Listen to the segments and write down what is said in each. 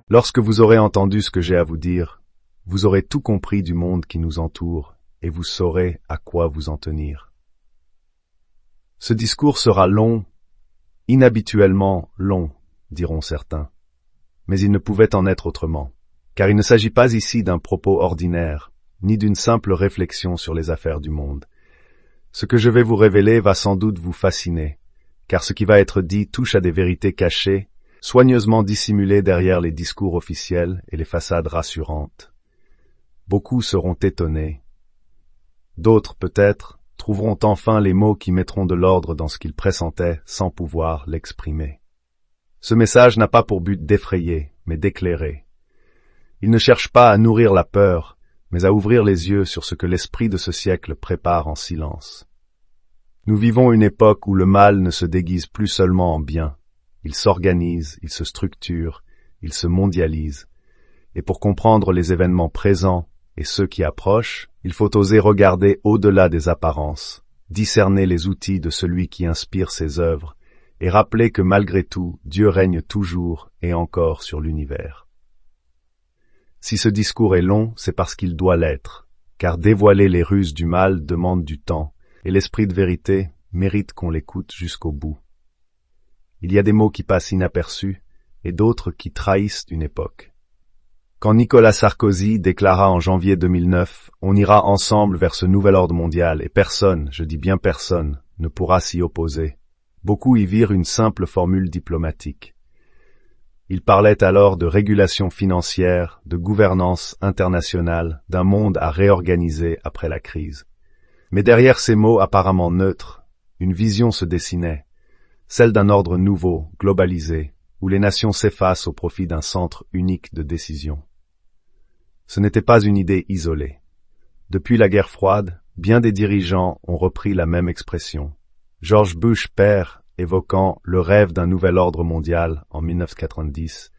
Lorsque vous aurez entendu ce que j'ai à vous dire, vous aurez tout compris du monde qui nous entoure et vous saurez à quoi vous en tenir. Ce discours sera long, inhabituellement long, diront certains. Mais il ne pouvait en être autrement, car il ne s'agit pas ici d'un propos ordinaire, ni d'une simple réflexion sur les affaires du monde. Ce que je vais vous révéler va sans doute vous fasciner, car ce qui va être dit touche à des vérités cachées, soigneusement dissimulées derrière les discours officiels et les façades rassurantes. Beaucoup seront étonnés. D'autres, peut-être, trouveront enfin les mots qui mettront de l'ordre dans ce qu'ils pressentaient sans pouvoir l'exprimer. Ce message n'a pas pour but d'effrayer, mais d'éclairer. Il ne cherche pas à nourrir la peur, mais à ouvrir les yeux sur ce que l'esprit de ce siècle prépare en silence. Nous vivons une époque où le mal ne se déguise plus seulement en bien. Il s'organise, il se structure, il se mondialise. Et pour comprendre les événements présents et ceux qui approchent, il faut oser regarder au-delà des apparences, discerner les outils de celui qui inspire ses œuvres, et rappeler que malgré tout, Dieu règne toujours et encore sur l'univers. Si ce discours est long, c'est parce qu'il doit l'être, car dévoiler les ruses du mal demande du temps, et l'esprit de vérité mérite qu'on l'écoute jusqu'au bout. Il y a des mots qui passent inaperçus, et d'autres qui trahissent une époque. Quand Nicolas Sarkozy déclara en janvier 2009 « On ira ensemble vers ce nouvel ordre mondial et personne, je dis bien personne, ne pourra s'y opposer », beaucoup y virent une simple formule diplomatique. Il parlait alors de régulation financière, de gouvernance internationale, d'un monde à réorganiser après la crise. Mais derrière ces mots apparemment neutres, une vision se dessinait, celle d'un ordre nouveau, globalisé, où les nations s'effacent au profit d'un centre unique de décision. Ce n'était pas une idée isolée. Depuis la guerre froide, bien des dirigeants ont repris la même expression. George Bush père évoquant le rêve d'un nouvel ordre mondial en 1990,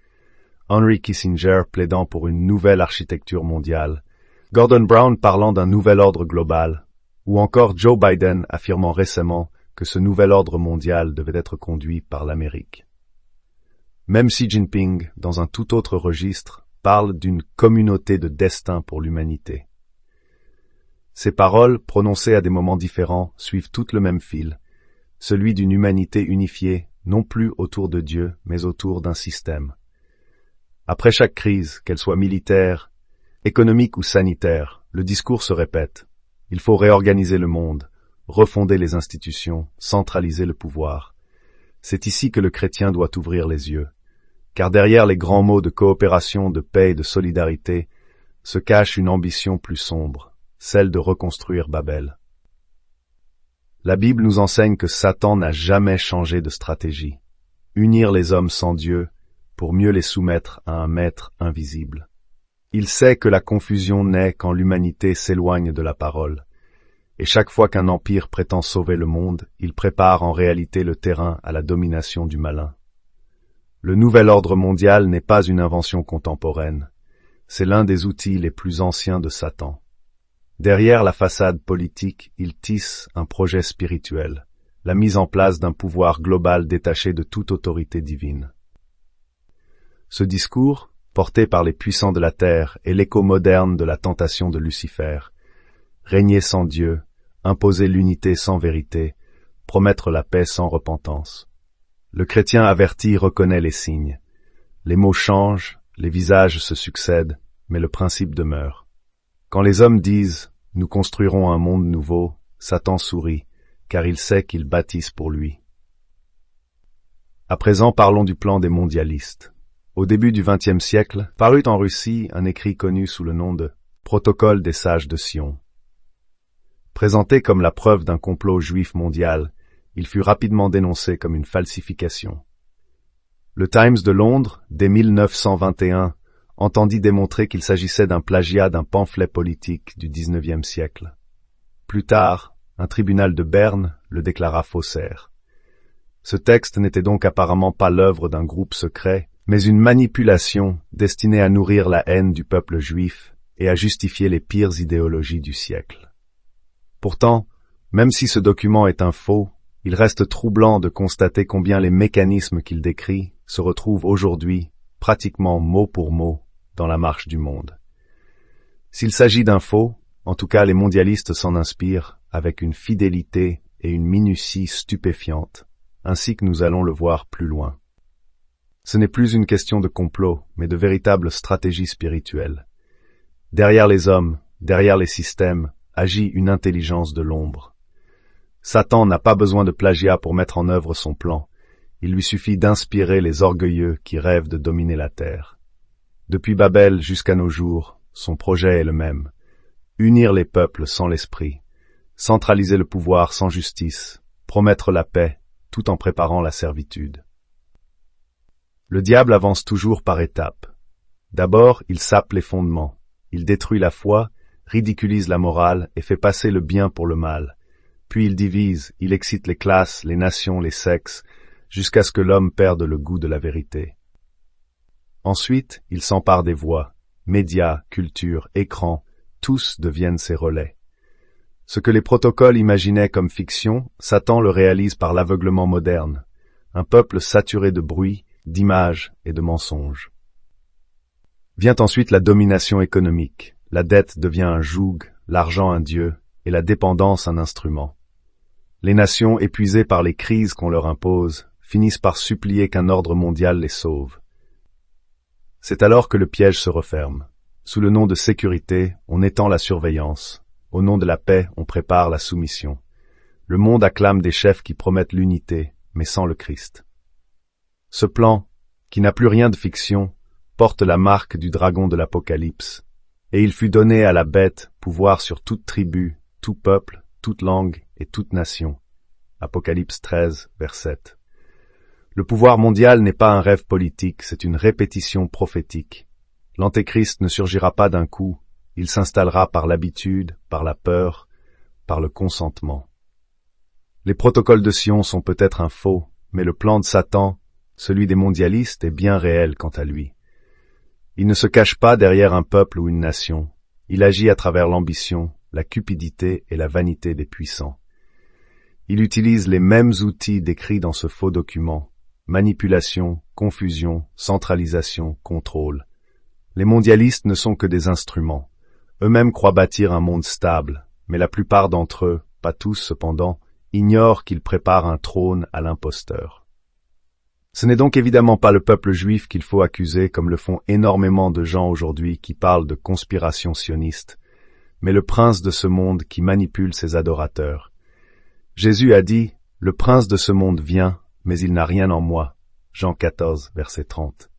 Henry Kissinger plaidant pour une nouvelle architecture mondiale, Gordon Brown parlant d'un nouvel ordre global, ou encore Joe Biden affirmant récemment que ce nouvel ordre mondial devait être conduit par l'Amérique. Même Xi Jinping, dans un tout autre registre, parle d'une communauté de destin pour l'humanité. Ces paroles, prononcées à des moments différents, suivent toutes le même fil, celui d'une humanité unifiée, non plus autour de Dieu, mais autour d'un système. Après chaque crise, qu'elle soit militaire, économique ou sanitaire, le discours se répète. Il faut réorganiser le monde, refonder les institutions, centraliser le pouvoir. C'est ici que le chrétien doit ouvrir les yeux. Car derrière les grands mots de coopération, de paix et de solidarité, se cache une ambition plus sombre, celle de reconstruire Babel. La Bible nous enseigne que Satan n'a jamais changé de stratégie. Unir les hommes sans Dieu pour mieux les soumettre à un maître invisible. Il sait que la confusion naît quand l'humanité s'éloigne de la parole. Et chaque fois qu'un empire prétend sauver le monde, il prépare en réalité le terrain à la domination du malin. Le nouvel ordre mondial n'est pas une invention contemporaine. C'est l'un des outils les plus anciens de Satan. Derrière la façade politique, il tisse un projet spirituel, la mise en place d'un pouvoir global détaché de toute autorité divine. Ce discours, porté par les puissants de la terre, est l'écho moderne de la tentation de Lucifer. Régner sans Dieu, imposer l'unité sans vérité, promettre la paix sans repentance. Le chrétien averti reconnaît les signes. Les mots changent, les visages se succèdent, mais le principe demeure. Quand les hommes disent « Nous construirons un monde nouveau », Satan sourit, car il sait qu'ils bâtissent pour lui. À présent, parlons du plan des mondialistes. Au début du XXe siècle, parut en Russie un écrit connu sous le nom de « Protocole des sages de Sion ». Présenté comme la preuve d'un complot juif mondial, il fut rapidement dénoncé comme une falsification. Le Times de Londres, dès 1921, entendit démontrer qu'il s'agissait d'un plagiat d'un pamphlet politique du XIXe siècle. Plus tard, un tribunal de Berne le déclara faussaire. Ce texte n'était donc apparemment pas l'œuvre d'un groupe secret, mais une manipulation destinée à nourrir la haine du peuple juif et à justifier les pires idéologies du siècle. Pourtant, même si ce document est un faux, il reste troublant de constater combien les mécanismes qu'il décrit se retrouvent aujourd'hui pratiquement mot pour mot, dans la marche du monde. S'il s'agit d'un faux, en tout cas les mondialistes s'en inspirent avec une fidélité et une minutie stupéfiantes, ainsi que nous allons le voir plus loin. Ce n'est plus une question de complot, mais de véritable stratégie spirituelle. Derrière les hommes, derrière les systèmes, agit une intelligence de l'ombre. Satan n'a pas besoin de plagiat pour mettre en œuvre son plan. Il lui suffit d'inspirer les orgueilleux qui rêvent de dominer la terre. Depuis Babel jusqu'à nos jours, son projet est le même. Unir les peuples sans l'esprit, centraliser le pouvoir sans justice, promettre la paix tout en préparant la servitude. Le diable avance toujours par étapes. D'abord, il sape les fondements. Il détruit la foi, ridiculise la morale et fait passer le bien pour le mal. Puis il divise, il excite les classes, les nations, les sexes, jusqu'à ce que l'homme perde le goût de la vérité. Ensuite, il s'empare des voix. Médias, culture, écrans, tous deviennent ses relais. Ce que les protocoles imaginaient comme fiction, Satan le réalise par l'aveuglement moderne. Un peuple saturé de bruit, d'images et de mensonges. Vient ensuite la domination économique. La dette devient un joug, l'argent un dieu, et la dépendance un instrument. Les nations, épuisées par les crises qu'on leur impose, finissent par supplier qu'un ordre mondial les sauve. C'est alors que le piège se referme. Sous le nom de sécurité, on étend la surveillance. Au nom de la paix, on prépare la soumission. Le monde acclame des chefs qui promettent l'unité, mais sans le Christ. Ce plan, qui n'a plus rien de fiction, porte la marque du dragon de l'Apocalypse, et il fut donné à la bête pouvoir sur toute tribu, tout peuple, toute langue et toute nation. Apocalypse 13, verset 7. Le pouvoir mondial n'est pas un rêve politique, c'est une répétition prophétique. L'Antéchrist ne surgira pas d'un coup, il s'installera par l'habitude, par la peur, par le consentement. Les protocoles de Sion sont peut-être un faux, mais le plan de Satan, celui des mondialistes, est bien réel quant à lui. Il ne se cache pas derrière un peuple ou une nation, il agit à travers l'ambition, la cupidité et la vanité des puissants. Il utilise les mêmes outils décrits dans ce faux document: manipulation, confusion, centralisation, contrôle. Les mondialistes ne sont que des instruments. Eux-mêmes croient bâtir un monde stable, mais la plupart d'entre eux, pas tous cependant, ignorent qu'ils préparent un trône à l'imposteur. Ce n'est donc évidemment pas le peuple juif qu'il faut accuser, comme le font énormément de gens aujourd'hui qui parlent de conspiration sioniste, mais le prince de ce monde qui manipule ses adorateurs. Jésus a dit « Le prince de ce monde vient, mais il n'a rien en moi » Jean 14, verset 30.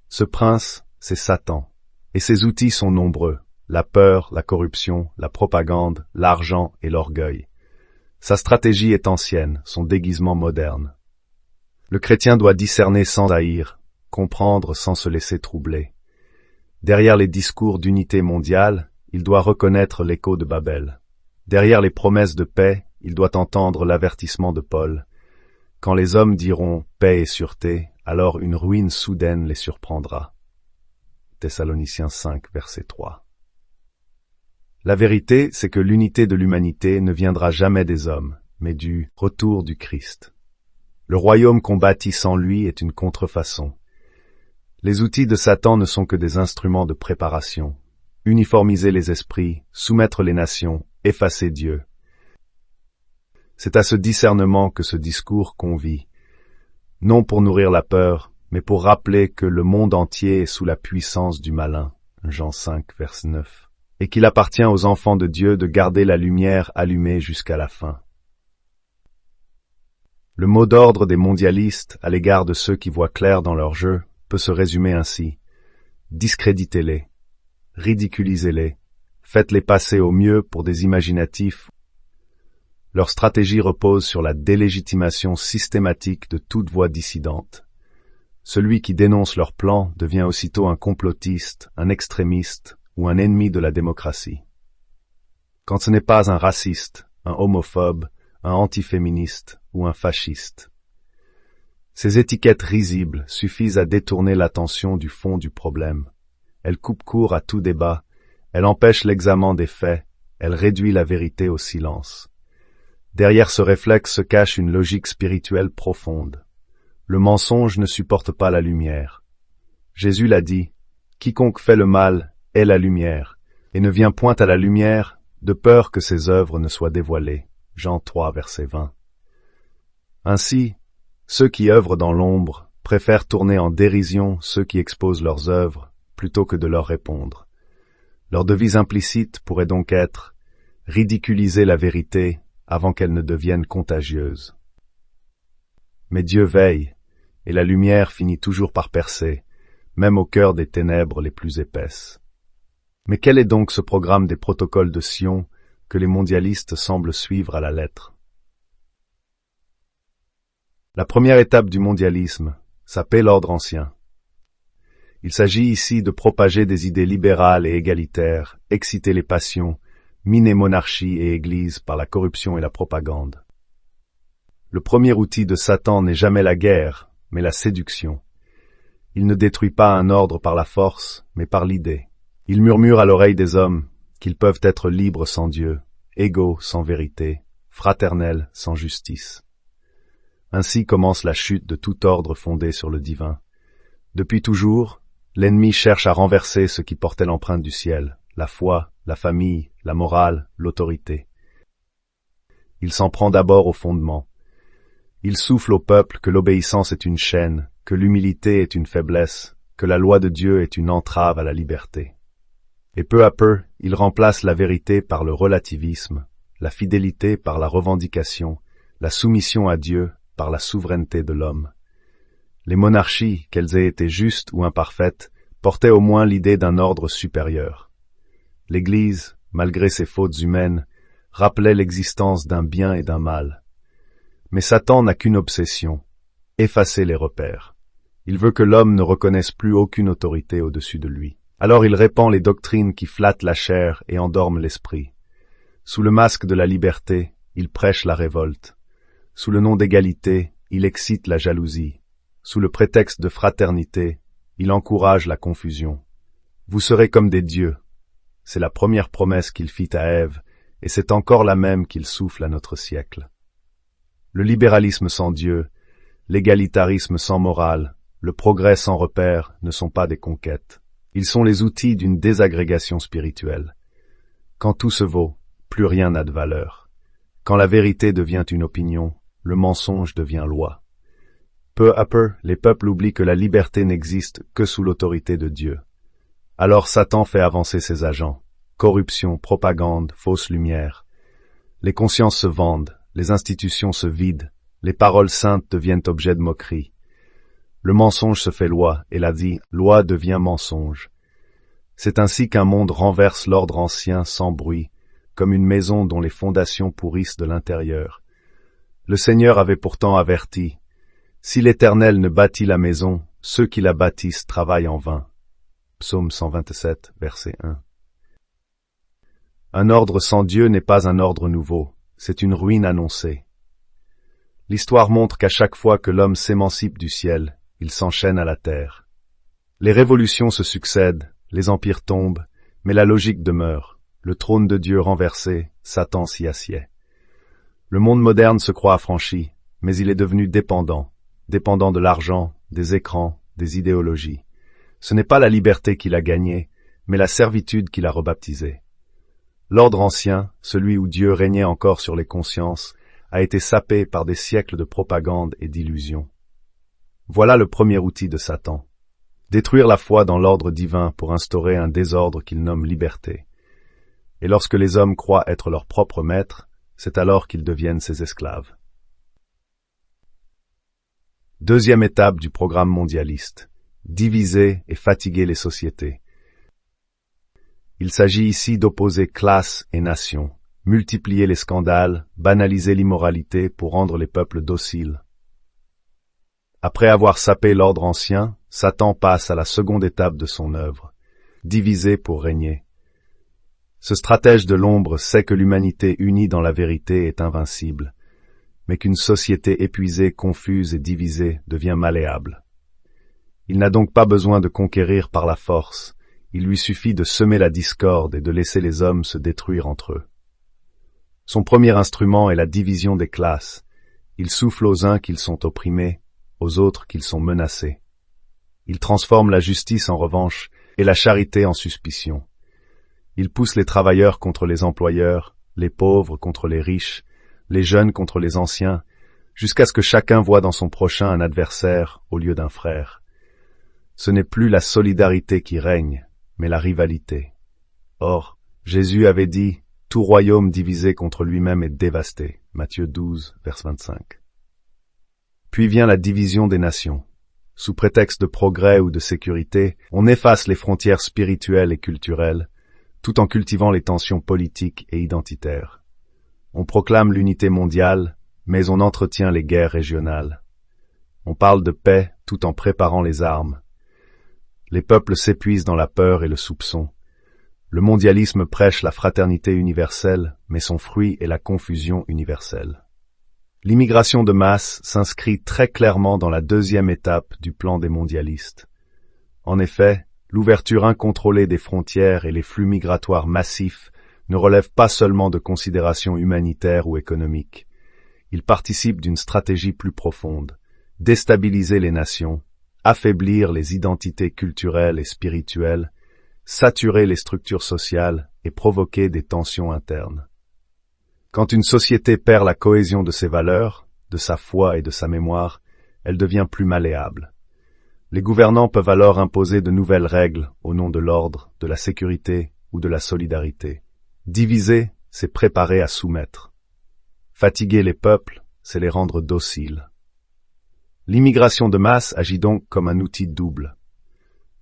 Ce prince, c'est Satan, et ses outils sont nombreux: la peur, la corruption, la propagande, l'argent et l'orgueil. Sa stratégie est ancienne, son déguisement moderne. Le chrétien doit discerner sans haïr, comprendre sans se laisser troubler. Derrière les discours d'unité mondiale, il doit reconnaître l'écho de Babel. Derrière les promesses de paix, il doit entendre l'avertissement de Paul. Quand les hommes diront « paix et sûreté », alors une ruine soudaine les surprendra. Thessaloniciens 5, verset 3. La vérité, c'est que l'unité de l'humanité ne viendra jamais des hommes, mais du retour du Christ. Le royaume qu'on bâtit sans lui est une contrefaçon. Les outils de Satan ne sont que des instruments de préparation. Uniformiser les esprits, soumettre les nations, effacer Dieu. C'est à ce discernement que ce discours convie, non pour nourrir la peur, mais pour rappeler que le monde entier est sous la puissance du malin, Jean 5, verset 9, et qu'il appartient aux enfants de Dieu de garder la lumière allumée jusqu'à la fin. Le mot d'ordre des mondialistes à l'égard de ceux qui voient clair dans leur jeu peut se résumer ainsi: discréditez-les, ridiculisez-les, faites-les passer au mieux pour des imaginatifs. Leur stratégie repose sur la délégitimation systématique de toute voix dissidente. Celui qui dénonce leur plan devient aussitôt un complotiste, un extrémiste ou un ennemi de la démocratie. Quand ce n'est pas un raciste, un homophobe, un antiféministe ou un fasciste. Ces étiquettes risibles suffisent à détourner l'attention du fond du problème. Elles coupent court à tout débat, elles empêchent l'examen des faits, elles réduisent la vérité au silence. Derrière ce réflexe se cache une logique spirituelle profonde. Le mensonge ne supporte pas la lumière. Jésus l'a dit, « Quiconque fait le mal est la lumière, et ne vient point à la lumière, de peur que ses œuvres ne soient dévoilées. » Jean 3, verset 20. Ainsi, ceux qui œuvrent dans l'ombre préfèrent tourner en dérision ceux qui exposent leurs œuvres plutôt que de leur répondre. Leur devise implicite pourrait donc être « ridiculiser la vérité avant qu'elle ne devienne contagieuse ». Mais Dieu veille, et la lumière finit toujours par percer, même au cœur des ténèbres les plus épaisses. Mais quel est donc ce programme des protocoles de Sion que les mondialistes semblent suivre à la lettre? La première étape du mondialisme s'appelle l'ordre ancien. Il s'agit ici de propager des idées libérales et égalitaires, exciter les passions, miner monarchie et Église par la corruption et la propagande. Le premier outil de Satan n'est jamais la guerre, mais la séduction. Il ne détruit pas un ordre par la force, mais par l'idée. Il murmure à l'oreille des hommes qu'ils peuvent être libres sans Dieu, égaux sans vérité, fraternels sans justice. Ainsi commence la chute de tout ordre fondé sur le divin. Depuis toujours, l'ennemi cherche à renverser ce qui portait l'empreinte du ciel, la foi, la famille, la morale, l'autorité. Il s'en prend d'abord au fondement. Il souffle au peuple que l'obéissance est une chaîne, que l'humilité est une faiblesse, que la loi de Dieu est une entrave à la liberté. Et peu à peu, il remplace la vérité par le relativisme, la fidélité par la revendication, la soumission à Dieu par la souveraineté de l'homme. Les monarchies, qu'elles aient été justes ou imparfaites, portaient au moins l'idée d'un ordre supérieur. L'Église, malgré ses fautes humaines, rappelait l'existence d'un bien et d'un mal. Mais Satan n'a qu'une obsession, effacer les repères. Il veut que l'homme ne reconnaisse plus aucune autorité au-dessus de lui. Alors il répand les doctrines qui flattent la chair et endorment l'esprit. Sous le masque de la liberté, il prêche la révolte. Sous le nom d'égalité, il excite la jalousie. Sous le prétexte de fraternité, il encourage la confusion. Vous serez comme des dieux. C'est la première promesse qu'il fit à Ève, et c'est encore la même qu'il souffle à notre siècle. Le libéralisme sans Dieu, l'égalitarisme sans morale, le progrès sans repère ne sont pas des conquêtes. Ils sont les outils d'une désagrégation spirituelle. Quand tout se vaut, plus rien n'a de valeur. Quand la vérité devient une opinion, le mensonge devient loi. Peu à peu, les peuples oublient que la liberté n'existe que sous l'autorité de Dieu. Alors Satan fait avancer ses agents. Corruption, propagande, fausse lumière. Les consciences se vendent, les institutions se vident, les paroles saintes deviennent objet de moquerie. Le mensonge se fait loi, et la dit, loi devient mensonge. C'est ainsi qu'un monde renverse l'ordre ancien sans bruit, comme une maison dont les fondations pourrissent de l'intérieur. Le Seigneur avait pourtant averti, « Si l'Éternel ne bâtit la maison, ceux qui la bâtissent travaillent en vain. » Psaume 127, verset 1. Un ordre sans Dieu n'est pas un ordre nouveau, c'est une ruine annoncée. L'histoire montre qu'à chaque fois que l'homme s'émancipe du ciel, il s'enchaîne à la terre. Les révolutions se succèdent, les empires tombent, mais la logique demeure. Le trône de Dieu renversé, Satan s'y assied. Le monde moderne se croit affranchi, mais il est devenu dépendant de l'argent, des écrans, des idéologies. Ce n'est pas la liberté qui l'a gagnée, mais la servitude qui l'a rebaptisée. L'ordre ancien, celui où Dieu régnait encore sur les consciences, a été sapé par des siècles de propagande et d'illusions. Voilà le premier outil de Satan. Détruire la foi dans l'ordre divin pour instaurer un désordre qu'il nomme liberté. Et lorsque les hommes croient être leurs propres maîtres, c'est alors qu'ils deviennent ses esclaves. Deuxième étape du programme mondialiste. Diviser et fatiguer les sociétés. Il s'agit ici d'opposer classe et nation, multiplier les scandales, banaliser l'immoralité pour rendre les peuples dociles. Après avoir sapé l'ordre ancien, Satan passe à la seconde étape de son œuvre, diviser pour régner. Ce stratège de l'ombre sait que l'humanité unie dans la vérité est invincible, mais qu'une société épuisée, confuse et divisée devient malléable. Il n'a donc pas besoin de conquérir par la force, il lui suffit de semer la discorde et de laisser les hommes se détruire entre eux. Son premier instrument est la division des classes. Il souffle aux uns qu'ils sont opprimés, aux autres qu'ils sont menacés. Il transforme la justice en revanche et la charité en suspicion. Il pousse les travailleurs contre les employeurs, les pauvres contre les riches, les jeunes contre les anciens, jusqu'à ce que chacun voie dans son prochain un adversaire au lieu d'un frère. Ce n'est plus la solidarité qui règne, mais la rivalité. Or, Jésus avait dit « Tout royaume divisé contre lui-même est dévasté » Matthieu 12, vers 25. Puis vient la division des nations. Sous prétexte de progrès ou de sécurité, on efface les frontières spirituelles et culturelles, tout en cultivant les tensions politiques et identitaires. On proclame l'unité mondiale, mais on entretient les guerres régionales. On parle de paix tout en préparant les armes. Les peuples s'épuisent dans la peur et le soupçon. Le mondialisme prêche la fraternité universelle, mais son fruit est la confusion universelle. L'immigration de masse s'inscrit très clairement dans la deuxième étape du plan des mondialistes. En effet, l'ouverture incontrôlée des frontières et les flux migratoires massifs ne relèvent pas seulement de considérations humanitaires ou économiques. Ils participent d'une stratégie plus profonde, déstabiliser les nations, affaiblir les identités culturelles et spirituelles, saturer les structures sociales et provoquer des tensions internes. Quand une société perd la cohésion de ses valeurs, de sa foi et de sa mémoire, elle devient plus malléable. Les gouvernants peuvent alors imposer de nouvelles règles au nom de l'ordre, de la sécurité ou de la solidarité. Diviser, c'est préparer à soumettre. Fatiguer les peuples, c'est les rendre dociles. L'immigration de masse agit donc comme un outil double.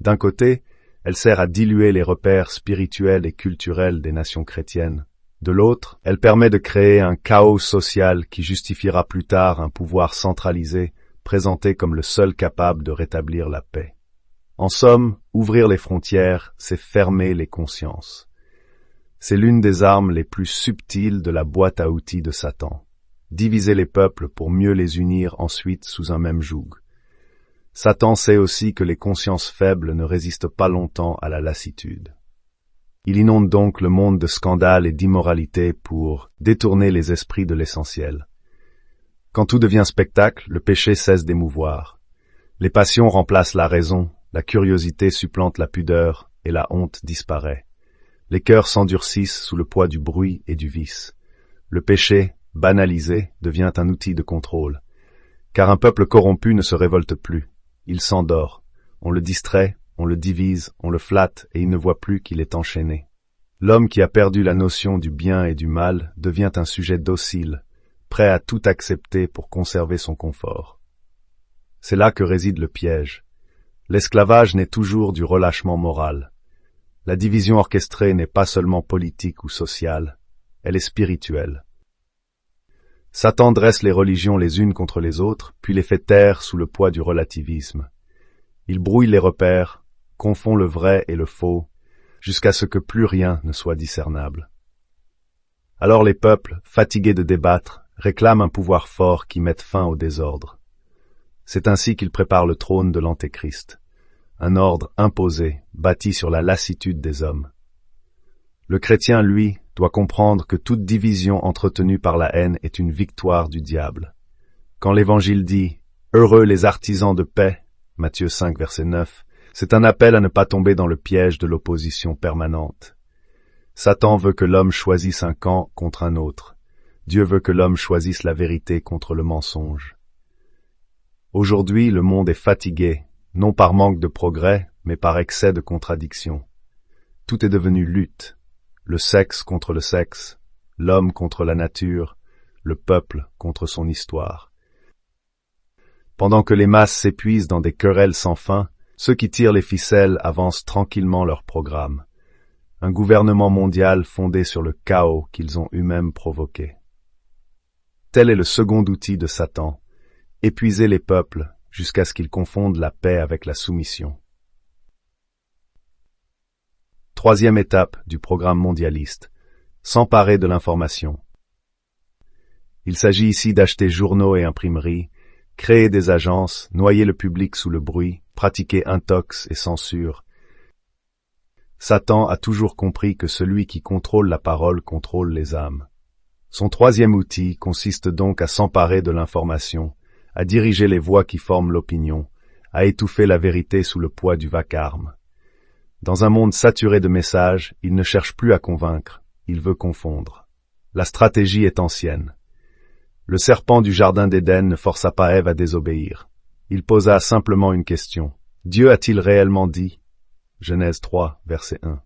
D'un côté, elle sert à diluer les repères spirituels et culturels des nations chrétiennes. De l'autre, elle permet de créer un chaos social qui justifiera plus tard un pouvoir centralisé, présenté comme le seul capable de rétablir la paix. En somme, ouvrir les frontières, c'est fermer les consciences. C'est l'une des armes les plus subtiles de la boîte à outils de Satan. Diviser les peuples pour mieux les unir ensuite sous un même joug. Satan sait aussi que les consciences faibles ne résistent pas longtemps à la lassitude. Il inonde donc le monde de scandales et d'immoralité pour détourner les esprits de l'essentiel. Quand tout devient spectacle, le péché cesse d'émouvoir. Les passions remplacent la raison, la curiosité supplante la pudeur et la honte disparaît. Les cœurs s'endurcissent sous le poids du bruit et du vice. Le péché, banalisé, devient un outil de contrôle. Car un peuple corrompu ne se révolte plus. Il s'endort. On le distrait, on le divise, on le flatte et il ne voit plus qu'il est enchaîné. L'homme qui a perdu la notion du bien et du mal devient un sujet docile, prêt à tout accepter pour conserver son confort. C'est là que réside le piège. L'esclavage naît toujours du relâchement moral. La division orchestrée n'est pas seulement politique ou sociale, elle est spirituelle. Satan dresse les religions les unes contre les autres, puis les fait taire sous le poids du relativisme. Il brouille les repères, confond le vrai et le faux, jusqu'à ce que plus rien ne soit discernable. Alors les peuples, fatigués de débattre, réclament un pouvoir fort qui mette fin au désordre. C'est ainsi qu'ils préparent le trône de l'Antéchrist, un ordre imposé, bâti sur la lassitude des hommes. Le chrétien, lui, doit comprendre que toute division entretenue par la haine est une victoire du diable. Quand l'Évangile dit « Heureux les artisans de paix » Matthieu 5, verset 9, c'est un appel à ne pas tomber dans le piège de l'opposition permanente. Satan veut que l'homme choisisse un camp contre un autre. Dieu veut que l'homme choisisse la vérité contre le mensonge. Aujourd'hui, le monde est fatigué, non par manque de progrès, mais par excès de contradiction. Tout est devenu lutte. Le sexe contre le sexe, l'homme contre la nature, le peuple contre son histoire. Pendant que les masses s'épuisent dans des querelles sans fin, ceux qui tirent les ficelles avancent tranquillement leur programme. Un gouvernement mondial fondé sur le chaos qu'ils ont eux-mêmes provoqué. Tel est le second outil de Satan, épuiser les peuples jusqu'à ce qu'ils confondent la paix avec la soumission. Troisième étape du programme mondialiste, s'emparer de l'information. Il s'agit ici d'acheter journaux et imprimeries, créer des agences, noyer le public sous le bruit, pratiquer intox et censure. Satan a toujours compris que celui qui contrôle la parole contrôle les âmes. Son troisième outil consiste donc à s'emparer de l'information, à diriger les voix qui forment l'opinion, à étouffer la vérité sous le poids du vacarme. Dans un monde saturé de messages, il ne cherche plus à convaincre, il veut confondre. La stratégie est ancienne. Le serpent du jardin d'Éden ne força pas Ève à désobéir. Il posa simplement une question. Dieu a-t-il réellement dit? Genèse 3, verset 1.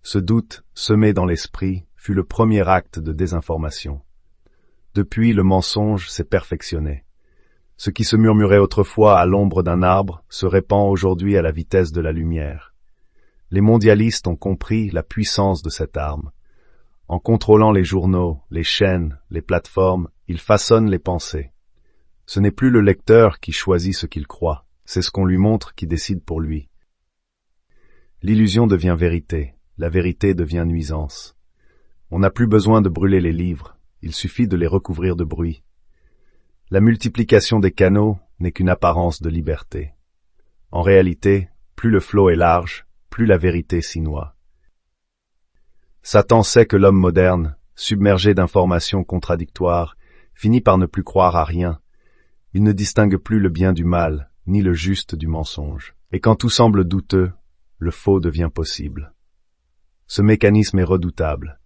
Ce doute, semé dans l'esprit, fut le premier acte de désinformation. Depuis, le mensonge s'est perfectionné. Ce qui se murmurait autrefois à l'ombre d'un arbre se répand aujourd'hui à la vitesse de la lumière. Les mondialistes ont compris la puissance de cette arme. En contrôlant les journaux, les chaînes, les plateformes, ils façonnent les pensées. Ce n'est plus le lecteur qui choisit ce qu'il croit, c'est ce qu'on lui montre qui décide pour lui. L'illusion devient vérité, la vérité devient nuisance. On n'a plus besoin de brûler les livres, il suffit de les recouvrir de bruit. La multiplication des canaux n'est qu'une apparence de liberté. En réalité, plus le flot est large, plus la vérité s'y noie. Satan sait que l'homme moderne, submergé d'informations contradictoires, finit par ne plus croire à rien. Il ne distingue plus le bien du mal, ni le juste du mensonge. Et quand tout semble douteux, le faux devient possible. Ce mécanisme est redoutable.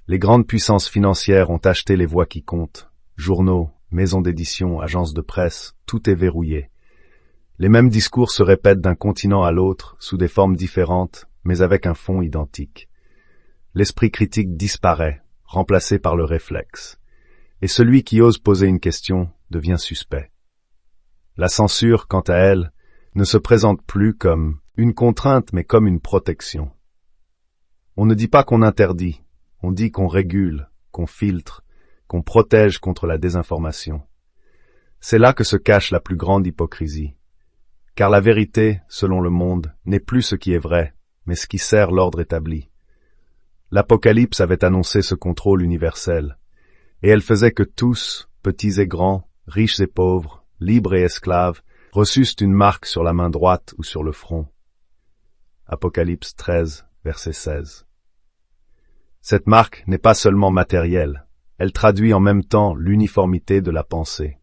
Les grandes puissances financières ont acheté les voix qui comptent. Journaux, maisons d'édition, agences de presse, tout est verrouillé. Les mêmes discours se répètent d'un continent à l'autre, sous des formes différentes, mais avec un fond identique. L'esprit critique disparaît, remplacé par le réflexe. Et celui qui ose poser une question devient suspect. La censure, quant à elle, ne se présente plus comme une contrainte, mais comme une protection. On ne dit pas qu'on interdit, on dit qu'on régule, qu'on filtre, qu'on protège contre la désinformation. C'est là que se cache la plus grande hypocrisie. Car la vérité, selon le monde, n'est plus ce qui est vrai, mais ce qui sert l'ordre établi. L'Apocalypse avait annoncé ce contrôle universel, et elle faisait que tous, petits et grands, riches et pauvres, libres et esclaves, reçussent une marque sur la main droite ou sur le front. Apocalypse 13, verset 16. Cette marque n'est pas seulement matérielle, elle traduit en même temps l'uniformité de la pensée.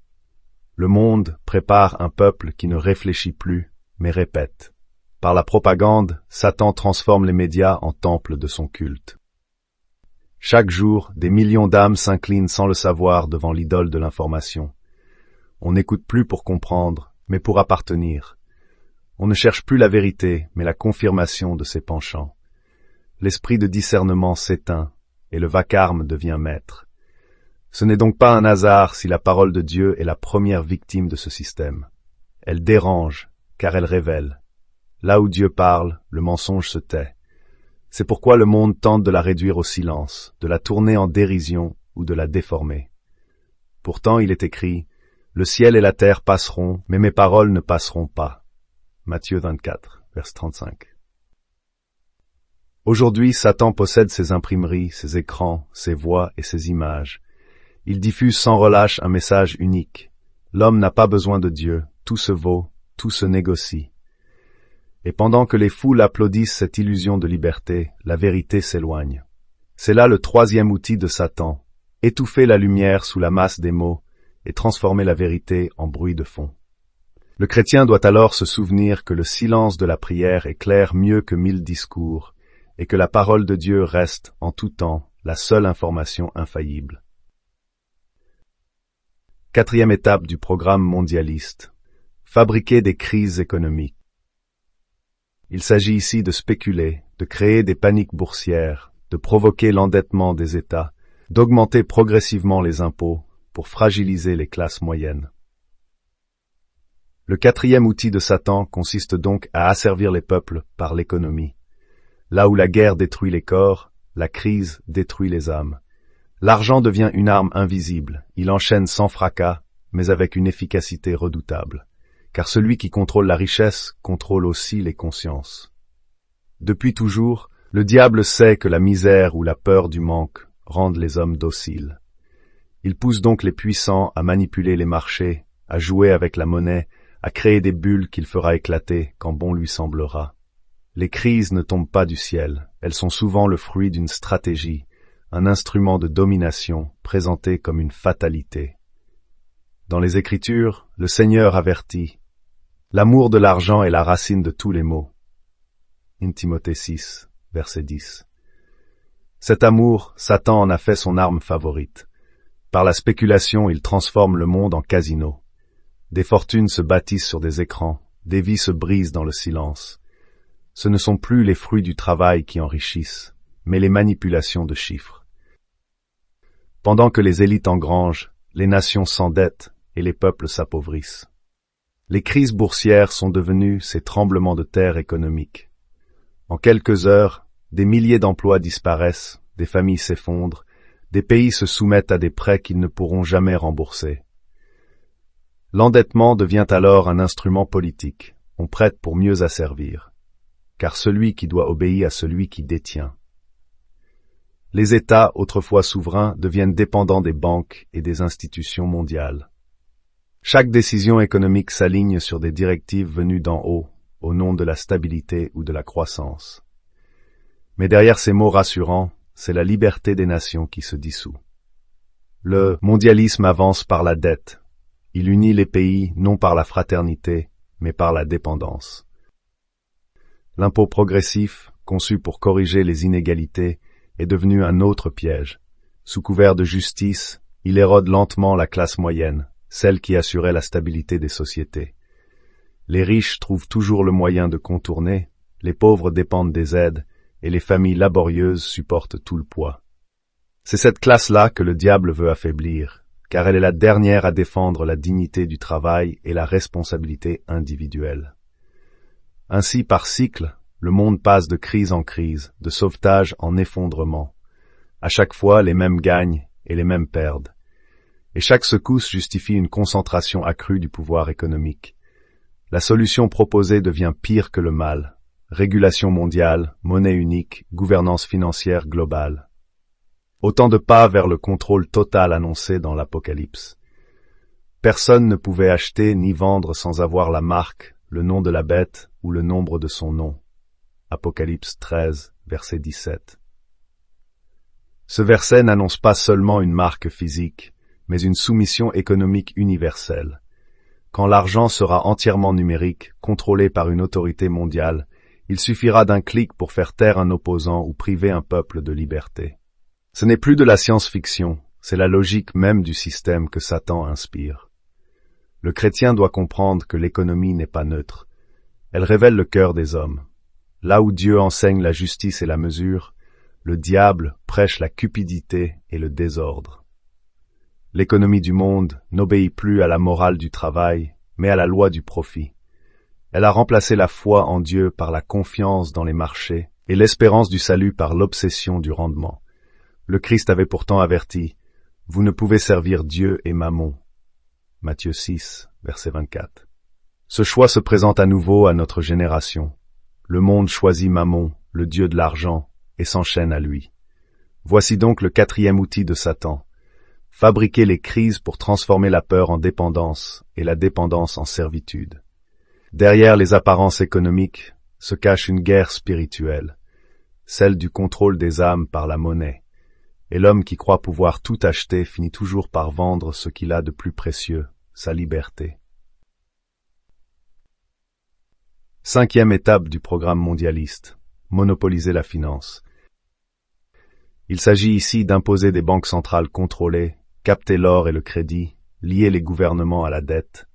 Le monde prépare un peuple qui ne réfléchit plus, mais répète. Par la propagande, Satan transforme les médias en temples de son culte. Chaque jour, des millions d'âmes s'inclinent sans le savoir devant l'idole de l'information. On n'écoute plus pour comprendre, mais pour appartenir. On ne cherche plus la vérité, mais la confirmation de ses penchants. L'esprit de discernement s'éteint, et le vacarme devient maître. Ce n'est donc pas un hasard si la parole de Dieu est la première victime de ce système. Elle dérange, car elle révèle. Là où Dieu parle, le mensonge se tait. C'est pourquoi le monde tente de la réduire au silence, de la tourner en dérision ou de la déformer. Pourtant il est écrit « Le ciel et la terre passeront, mais mes paroles ne passeront pas ». Matthieu 24, verset 35. Aujourd'hui, Satan possède ses imprimeries, ses écrans, ses voix et ses images. Il diffuse sans relâche un message unique. L'homme n'a pas besoin de Dieu, tout se vaut, tout se négocie. Et pendant que les foules applaudissent cette illusion de liberté, la vérité s'éloigne. C'est là le troisième outil de Satan, étouffer la lumière sous la masse des mots et transformer la vérité en bruit de fond. Le chrétien doit alors se souvenir que le silence de la prière éclaire mieux que 1000 discours et que la parole de Dieu reste, en tout temps, la seule information infaillible. Quatrième étape du programme mondialiste. Fabriquer des crises économiques. Il s'agit ici de spéculer, de créer des paniques boursières, de provoquer l'endettement des États, d'augmenter progressivement les impôts pour fragiliser les classes moyennes. Le quatrième outil de Satan consiste donc à asservir les peuples par l'économie. Là où la guerre détruit les corps, la crise détruit les âmes. L'argent devient une arme invisible, il enchaîne sans fracas, mais avec une efficacité redoutable. Car celui qui contrôle la richesse contrôle aussi les consciences. Depuis toujours, le diable sait que la misère ou la peur du manque rendent les hommes dociles. Il pousse donc les puissants à manipuler les marchés, à jouer avec la monnaie, à créer des bulles qu'il fera éclater quand bon lui semblera. Les crises ne tombent pas du ciel, elles sont souvent le fruit d'une stratégie, un instrument de domination présenté comme une fatalité. Dans les Écritures, le Seigneur avertit. L'amour de l'argent est la racine de tous les maux. 1 Timothée 6, verset 10. Cet amour, Satan en a fait son arme favorite. Par la spéculation, il transforme le monde en casino. Des fortunes se bâtissent sur des écrans, des vies se brisent dans le silence. Ce ne sont plus les fruits du travail qui enrichissent, mais les manipulations de chiffres. Pendant que les élites engrangent, les nations s'endettent et les peuples s'appauvrissent. Les crises boursières sont devenues ces tremblements de terre économiques. En quelques heures, des milliers d'emplois disparaissent, des familles s'effondrent, des pays se soumettent à des prêts qu'ils ne pourront jamais rembourser. L'endettement devient alors un instrument politique. On prête pour mieux asservir, car celui qui doit obéir à celui qui détient. Les États, autrefois souverains, deviennent dépendants des banques et des institutions mondiales. Chaque décision économique s'aligne sur des directives venues d'en haut, au nom de la stabilité ou de la croissance. Mais derrière ces mots rassurants, c'est la liberté des nations qui se dissout. Le mondialisme avance par la dette. Il unit les pays non par la fraternité, mais par la dépendance. L'impôt progressif, conçu pour corriger les inégalités, est devenu un autre piège. Sous couvert de justice, il érode lentement la classe moyenne, celle qui assurait la stabilité des sociétés. Les riches trouvent toujours le moyen de contourner, les pauvres dépendent des aides, et les familles laborieuses supportent tout le poids. C'est cette classe-là que le diable veut affaiblir, car elle est la dernière à défendre la dignité du travail et la responsabilité individuelle. Ainsi, par cycle, le monde passe de crise en crise, de sauvetage en effondrement. À chaque fois, les mêmes gagnent et les mêmes perdent. Et chaque secousse justifie une concentration accrue du pouvoir économique. La solution proposée devient pire que le mal. Régulation mondiale, monnaie unique, gouvernance financière globale. Autant de pas vers le contrôle total annoncé dans l'Apocalypse. Personne ne pouvait acheter ni vendre sans avoir la marque, le nom de la bête ou le nombre de son nom. Apocalypse 13, verset 17. Ce verset n'annonce pas seulement une marque physique, mais une soumission économique universelle. Quand l'argent sera entièrement numérique, contrôlé par une autorité mondiale, il suffira d'un clic pour faire taire un opposant ou priver un peuple de liberté. Ce n'est plus de la science-fiction, c'est la logique même du système que Satan inspire. Le chrétien doit comprendre que l'économie n'est pas neutre. Elle révèle le cœur des hommes. Là où Dieu enseigne la justice et la mesure, le diable prêche la cupidité et le désordre. L'économie du monde n'obéit plus à la morale du travail, mais à la loi du profit. Elle a remplacé la foi en Dieu par la confiance dans les marchés et l'espérance du salut par l'obsession du rendement. Le Christ avait pourtant averti, « Vous ne pouvez servir Dieu et Mammon. » Matthieu 6, verset 24. Ce choix se présente à nouveau à notre génération. Le monde choisit Mammon, le dieu de l'argent, et s'enchaîne à lui. Voici donc le quatrième outil de Satan. Fabriquer les crises pour transformer la peur en dépendance et la dépendance en servitude. Derrière les apparences économiques se cache une guerre spirituelle, celle du contrôle des âmes par la monnaie. Et l'homme qui croit pouvoir tout acheter finit toujours par vendre ce qu'il a de plus précieux, sa liberté. Cinquième étape du programme mondialiste, monopoliser la finance. Il s'agit ici d'imposer des banques centrales contrôlées, capter l'or et le crédit, lier les gouvernements à la dette.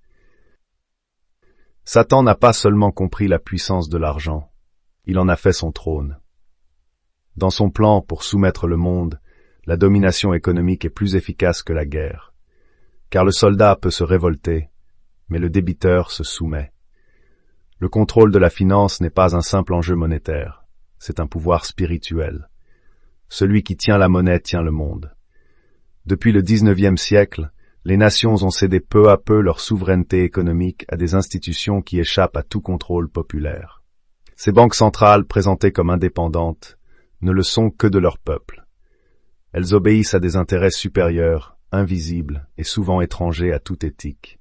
Satan n'a pas seulement compris la puissance de l'argent, il en a fait son trône. Dans son plan pour soumettre le monde, la domination économique est plus efficace que la guerre, car le soldat peut se révolter, mais le débiteur se soumet. Le contrôle de la finance n'est pas un simple enjeu monétaire, c'est un pouvoir spirituel. Celui qui tient la monnaie tient le monde. Depuis le XIXe siècle, les nations ont cédé peu à peu leur souveraineté économique à des institutions qui échappent à tout contrôle populaire. Ces banques centrales, présentées comme indépendantes, ne le sont que de leur peuple. Elles obéissent à des intérêts supérieurs, invisibles et souvent étrangers à toute éthique.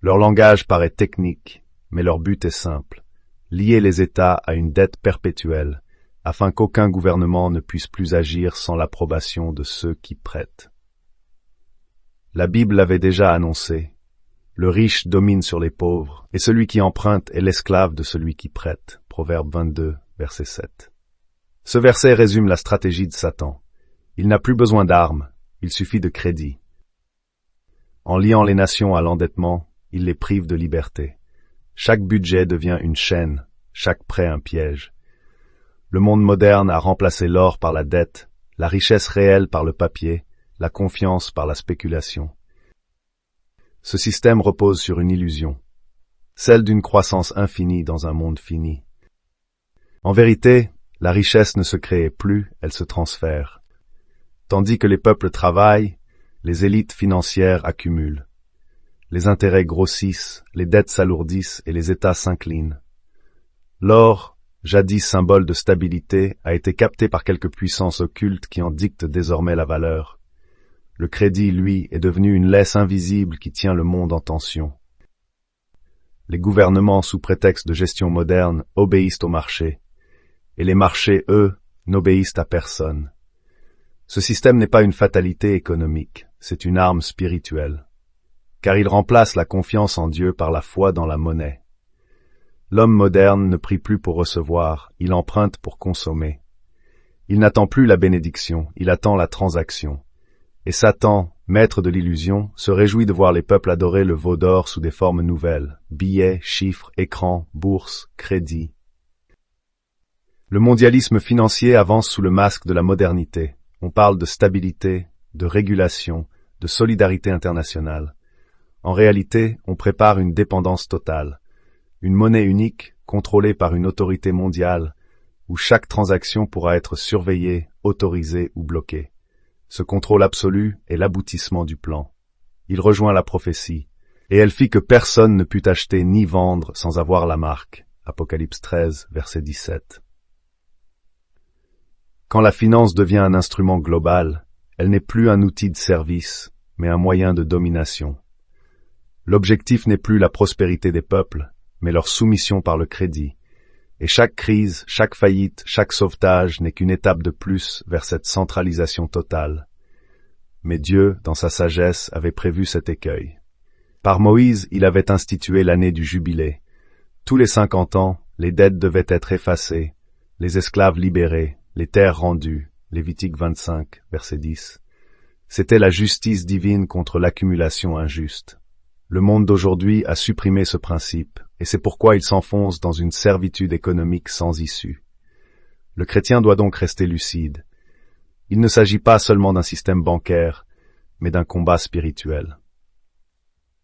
Leur langage paraît technique, mais leur but est simple, lier les États à une dette perpétuelle, afin qu'aucun gouvernement ne puisse plus agir sans l'approbation de ceux qui prêtent. La Bible l'avait déjà annoncé, Le riche domine sur les pauvres, et celui qui emprunte est l'esclave de celui qui prête. Proverbe 22, verset 7. Ce verset résume la stratégie de Satan. Il n'a plus besoin d'armes, il suffit de crédit. En liant les nations à l'endettement, il les prive de liberté. Chaque budget devient une chaîne, chaque prêt un piège. Le monde moderne a remplacé l'or par la dette, la richesse réelle par le papier, la confiance par la spéculation. Ce système repose sur une illusion, celle d'une croissance infinie dans un monde fini. En vérité, la richesse ne se crée plus, elle se transfère. Tandis que les peuples travaillent, les élites financières accumulent. Les intérêts grossissent, les dettes s'alourdissent et les États s'inclinent. L'or, jadis symbole de stabilité, a été capté par quelques puissances occultes qui en dictent désormais la valeur. Le crédit, lui, est devenu une laisse invisible qui tient le monde en tension. Les gouvernements, sous prétexte de gestion moderne, obéissent au marché. Et les marchés, eux, n'obéissent à personne. Ce système n'est pas une fatalité économique, c'est une arme spirituelle. Car il remplace la confiance en Dieu par la foi dans la monnaie. L'homme moderne ne prie plus pour recevoir, il emprunte pour consommer. Il n'attend plus la bénédiction, il attend la transaction. Et Satan, maître de l'illusion, se réjouit de voir les peuples adorer le veau d'or sous des formes nouvelles, billets, chiffres, écrans, bourses, crédits. Le mondialisme financier avance sous le masque de la modernité. On parle de stabilité, de régulation, de solidarité internationale. En réalité, on prépare une dépendance totale. Une monnaie unique, contrôlée par une autorité mondiale, où chaque transaction pourra être surveillée, autorisée ou bloquée. Ce contrôle absolu est l'aboutissement du plan. Il rejoint la prophétie, et elle fit que personne ne put acheter ni vendre sans avoir la marque. Apocalypse 13, verset 17. Quand la finance devient un instrument global, elle n'est plus un outil de service, mais un moyen de domination. L'objectif n'est plus la prospérité des peuples, mais leur soumission par le crédit. Et chaque crise, chaque faillite, chaque sauvetage n'est qu'une étape de plus vers cette centralisation totale. Mais Dieu, dans sa sagesse, avait prévu cet écueil. Par Moïse, il avait institué l'année du jubilé. Tous les 50 ans, les dettes devaient être effacées, les esclaves libérés, les terres rendues. Lévitique 25, verset 10. C'était la justice divine contre l'accumulation injuste. Le monde d'aujourd'hui a supprimé ce principe, et c'est pourquoi il s'enfonce dans une servitude économique sans issue. Le chrétien doit donc rester lucide. Il ne s'agit pas seulement d'un système bancaire, mais d'un combat spirituel.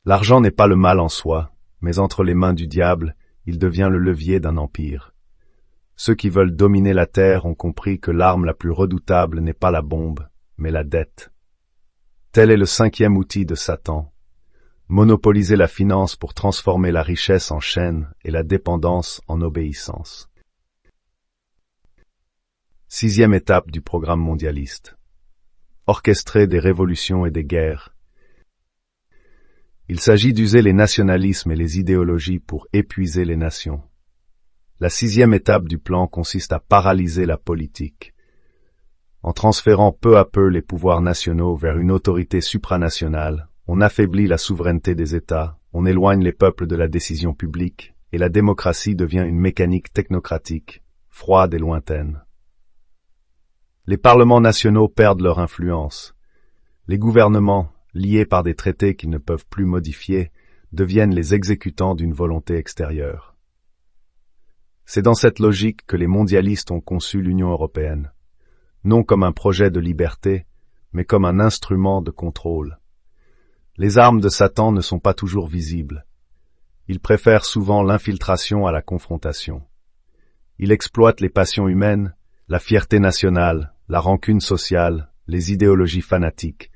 L'argent n'est pas le mal en soi, mais entre les mains du diable, il devient le levier d'un empire. Ceux qui veulent dominer la terre ont compris que l'arme la plus redoutable n'est pas la bombe, mais la dette. Tel est le 5e outil de Satan. Monopoliser la finance pour transformer la richesse en chaîne et la dépendance en obéissance. 6e étape du programme mondialiste. Orchestrer des révolutions et des guerres. Il s'agit d'user les nationalismes et les idéologies pour épuiser les nations. La 6e étape du plan consiste à paralyser la politique. En transférant peu à peu les pouvoirs nationaux vers une autorité supranationale, on affaiblit la souveraineté des États, on éloigne les peuples de la décision publique, et la démocratie devient une mécanique technocratique, froide et lointaine. Les parlements nationaux perdent leur influence. Les gouvernements, liés par des traités qu'ils ne peuvent plus modifier, deviennent les exécutants d'une volonté extérieure. C'est dans cette logique que les mondialistes ont conçu l'Union européenne, non comme un projet de liberté, mais comme un instrument de contrôle. Les armes de Satan ne sont pas toujours visibles. Il préfère souvent l'infiltration à la confrontation. Il exploite les passions humaines, la fierté nationale, la rancune sociale, les idéologies fanatiques,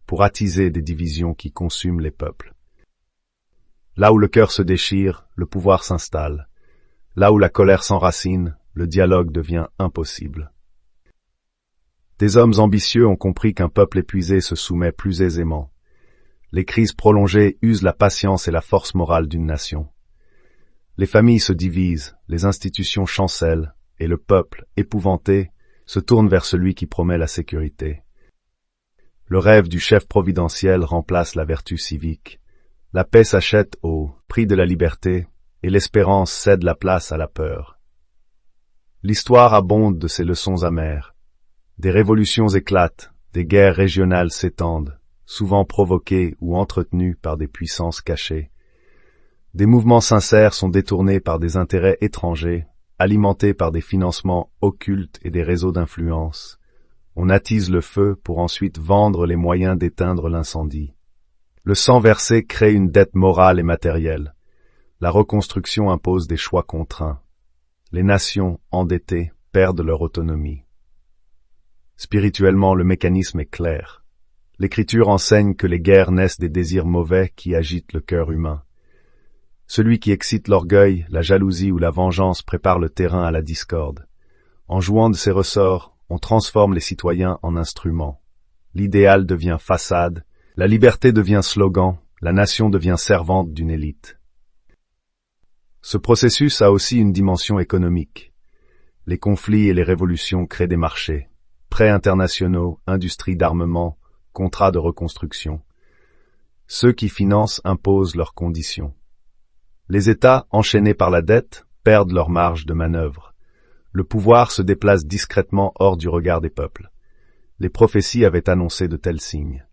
pour attiser des divisions qui consument les peuples. Là où le cœur se déchire, le pouvoir s'installe. Là où la colère s'enracine, le dialogue devient impossible. Des hommes ambitieux ont compris qu'un peuple épuisé se soumet plus aisément. Les crises prolongées usent la patience et la force morale d'une nation. Les familles se divisent, les institutions chancellent, et le peuple, épouvanté, se tourne vers celui qui promet la sécurité. Le rêve du chef providentiel remplace la vertu civique. La paix s'achète au prix de la liberté, et l'espérance cède la place à la peur. L'histoire abonde de ces leçons amères. Des révolutions éclatent, des guerres régionales s'étendent, souvent provoquées ou entretenues par des puissances cachées. Des mouvements sincères sont détournés par des intérêts étrangers, alimentés par des financements occultes et des réseaux d'influence. On attise le feu pour ensuite vendre les moyens d'éteindre l'incendie. Le sang versé crée une dette morale et matérielle. La reconstruction impose des choix contraints. Les nations endettées perdent leur autonomie. Spirituellement, le mécanisme est clair. L'Écriture enseigne que les guerres naissent des désirs mauvais qui agitent le cœur humain. Celui qui excite l'orgueil, la jalousie ou la vengeance prépare le terrain à la discorde. En jouant de ces ressorts, on transforme les citoyens en instruments. L'idéal devient façade, la liberté devient slogan, la nation devient servante d'une élite. Ce processus a aussi une dimension économique. Les conflits et les révolutions créent des marchés, prêts internationaux, industries d'armement, contrats de reconstruction. Ceux qui financent imposent leurs conditions. Les États, enchaînés par la dette, perdent leur marge de manœuvre. Le pouvoir se déplace discrètement hors du regard des peuples. Les prophéties avaient annoncé de tels signes.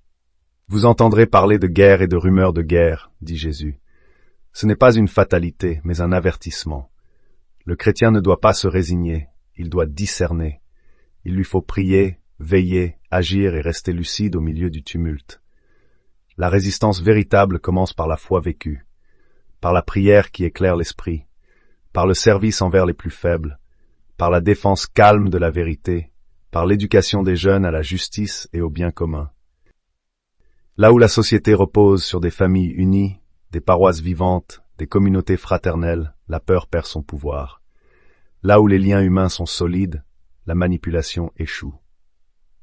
Vous entendrez parler de guerre et de rumeurs de guerre, dit Jésus. Ce n'est pas une fatalité, mais un avertissement. Le chrétien ne doit pas se résigner, il doit discerner. Il lui faut prier, veiller, agir et rester lucide au milieu du tumulte. La résistance véritable commence par la foi vécue, par la prière qui éclaire l'esprit, par le service envers les plus faibles, par la défense calme de la vérité, par l'éducation des jeunes à la justice et au bien commun. Là où la société repose sur des familles unies, des paroisses vivantes, des communautés fraternelles, la peur perd son pouvoir. Là où les liens humains sont solides, la manipulation échoue.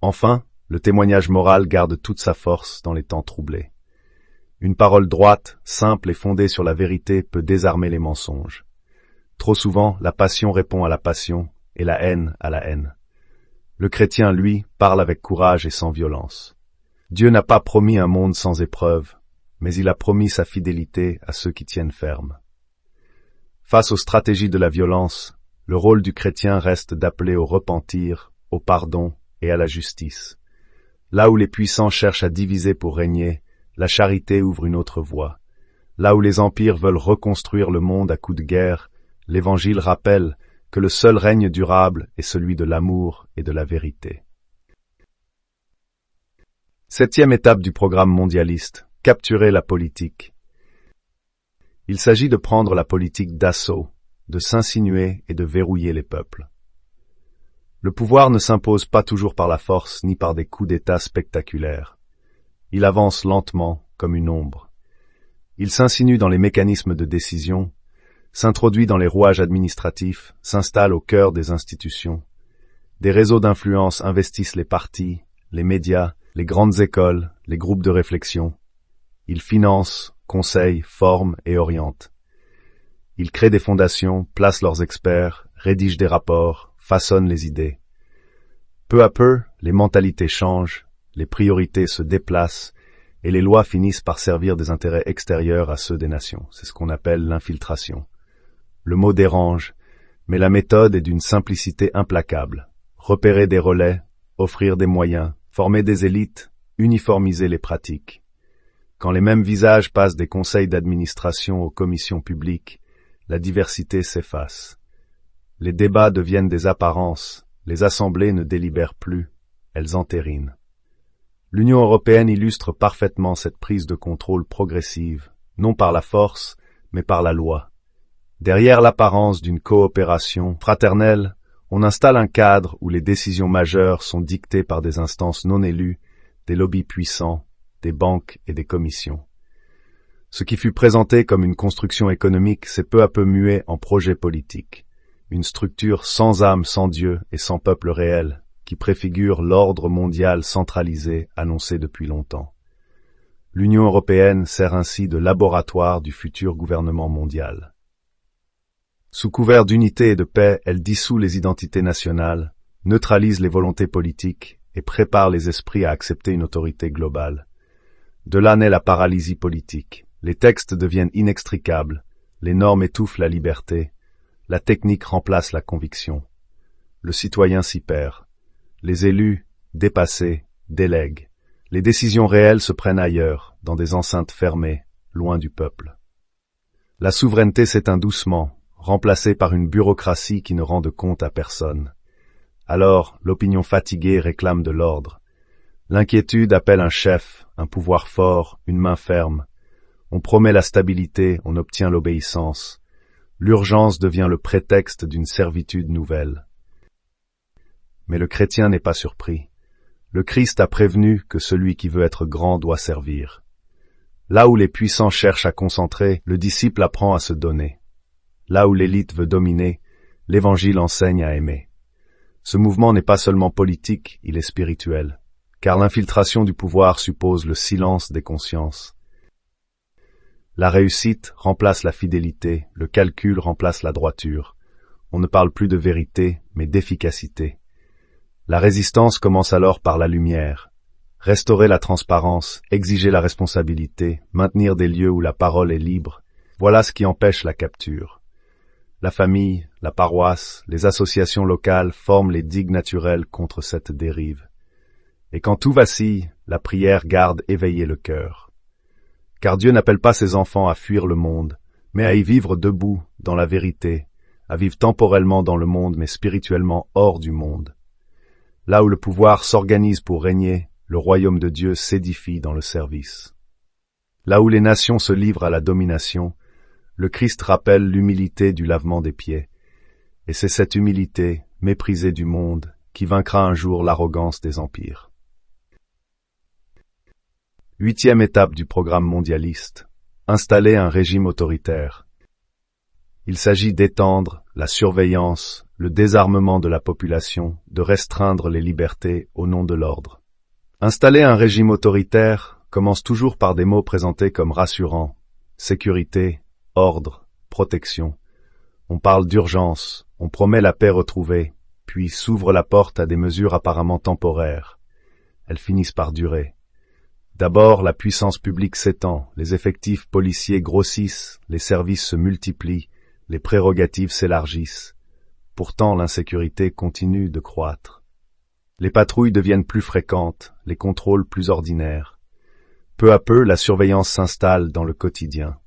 Enfin, le témoignage moral garde toute sa force dans les temps troublés. Une parole droite, simple et fondée sur la vérité peut désarmer les mensonges. Trop souvent, la passion répond à la passion et la haine à la haine. Le chrétien, lui, parle avec courage et sans violence. Dieu n'a pas promis un monde sans épreuves, mais il a promis sa fidélité à ceux qui tiennent ferme. Face aux stratégies de la violence, le rôle du chrétien reste d'appeler au repentir, au pardon et à la justice. Là où les puissants cherchent à diviser pour régner, la charité ouvre une autre voie. Là où les empires veulent reconstruire le monde à coups de guerre, l'Évangile rappelle que le seul règne durable est celui de l'amour et de la vérité. 7e étape du programme mondialiste, capturer la politique. Il s'agit de prendre la politique d'assaut, de s'insinuer et de verrouiller les peuples. Le pouvoir ne s'impose pas toujours par la force ni par des coups d'État spectaculaires. Il avance lentement, comme une ombre. Il s'insinue dans les mécanismes de décision, s'introduit dans les rouages administratifs, s'installe au cœur des institutions. Des réseaux d'influence investissent les partis, les médias, les grandes écoles, les groupes de réflexion. Il finance, conseille, forme et oriente. Il crée des fondations, place leurs experts, rédige des rapports, façonne les idées. Peu à peu, les mentalités changent, les priorités se déplacent et les lois finissent par servir des intérêts extérieurs à ceux des nations. C'est ce qu'on appelle l'infiltration. Le mot dérange, mais la méthode est d'une simplicité implacable. Repérer des relais, offrir des moyens, former des élites, uniformiser les pratiques. Quand les mêmes visages passent des conseils d'administration aux commissions publiques, la diversité s'efface. Les débats deviennent des apparences, les assemblées ne délibèrent plus, elles entérinent. L'Union européenne illustre parfaitement cette prise de contrôle progressive, non par la force, mais par la loi. Derrière l'apparence d'une coopération fraternelle, on installe un cadre où les décisions majeures sont dictées par des instances non élues, des lobbies puissants, des banques et des commissions. Ce qui fut présenté comme une construction économique s'est peu à peu mué en projet politique, une structure sans âme, sans Dieu et sans peuple réel, qui préfigure l'ordre mondial centralisé annoncé depuis longtemps. L'Union européenne sert ainsi de laboratoire du futur gouvernement mondial. Sous couvert d'unité et de paix, elle dissout les identités nationales, neutralise les volontés politiques et prépare les esprits à accepter une autorité globale. De là naît la paralysie politique, Les textes deviennent inextricables, les normes étouffent la liberté, la technique remplace la conviction. Le citoyen s'y perd. Les élus, dépassés, délèguent. Les décisions réelles se prennent ailleurs, dans des enceintes fermées, loin du peuple. La souveraineté s'éteint doucement, remplacée par une bureaucratie qui ne rend de compte à personne. Alors, l'opinion fatiguée réclame de l'ordre. L'inquiétude appelle un chef, un pouvoir fort, une main ferme. On promet la stabilité, on obtient l'obéissance. L'urgence devient le prétexte d'une servitude nouvelle. Mais le chrétien n'est pas surpris. Le Christ a prévenu que celui qui veut être grand doit servir. Là où les puissants cherchent à concentrer, le disciple apprend à se donner. Là où l'élite veut dominer, l'Évangile enseigne à aimer. Ce mouvement n'est pas seulement politique, il est spirituel, car l'infiltration du pouvoir suppose le silence des consciences. La réussite remplace la fidélité, le calcul remplace la droiture. On ne parle plus de vérité, mais d'efficacité. La résistance commence alors par la lumière. Restaurer la transparence, exiger la responsabilité, maintenir des lieux où la parole est libre, voilà ce qui empêche la capture. La famille, la paroisse, les associations locales forment les digues naturelles contre cette dérive. Et quand tout vacille, la prière garde éveillé le cœur. Car Dieu n'appelle pas ses enfants à fuir le monde, mais à y vivre debout, dans la vérité, à vivre temporellement dans le monde mais spirituellement hors du monde. Là où le pouvoir s'organise pour régner, le royaume de Dieu s'édifie dans le service. Là où les nations se livrent à la domination, le Christ rappelle l'humilité du lavement des pieds. Et c'est cette humilité, méprisée du monde, qui vaincra un jour l'arrogance des empires. 8e étape du programme mondialiste. Installer un régime autoritaire. Il s'agit d'étendre la surveillance, le désarmement de la population, de restreindre les libertés au nom de l'ordre. Installer un régime autoritaire commence toujours par des mots présentés comme rassurants, sécurité, ordre, protection. On parle d'urgence, on promet la paix retrouvée, puis s'ouvre la porte à des mesures apparemment temporaires. Elles finissent par durer. D'abord, la puissance publique s'étend, les effectifs policiers grossissent, les services se multiplient, les prérogatives s'élargissent. Pourtant, l'insécurité continue de croître. Les patrouilles deviennent plus fréquentes, les contrôles plus ordinaires. Peu à peu, la surveillance s'installe dans le quotidien.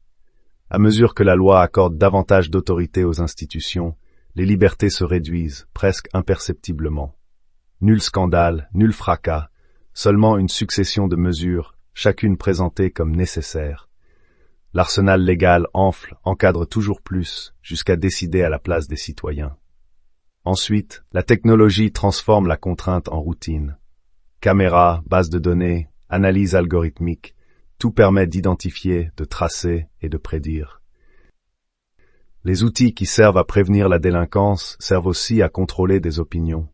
À mesure que la loi accorde davantage d'autorité aux institutions, les libertés se réduisent, presque imperceptiblement. Nul scandale, nul fracas, seulement une succession de mesures, chacune présentée comme nécessaire. L'arsenal légal enfle, encadre toujours plus, jusqu'à décider à la place des citoyens. Ensuite, la technologie transforme la contrainte en routine. Caméras, bases de données, analyse algorithmique, tout permet d'identifier, de tracer et de prédire. Les outils qui servent à prévenir la délinquance servent aussi à contrôler des opinions.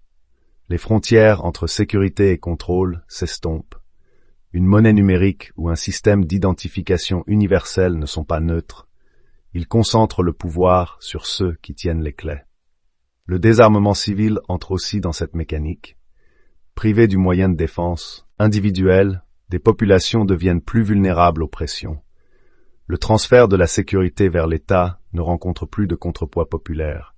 Les frontières entre sécurité et contrôle s'estompent. Une monnaie numérique ou un système d'identification universel ne sont pas neutres. Ils concentrent le pouvoir sur ceux qui tiennent les clés. Le désarmement civil entre aussi dans cette mécanique. Privés du moyen de défense, individuels, des populations deviennent plus vulnérables aux pressions. Le transfert de la sécurité vers l'État ne rencontre plus de contrepoids populaire.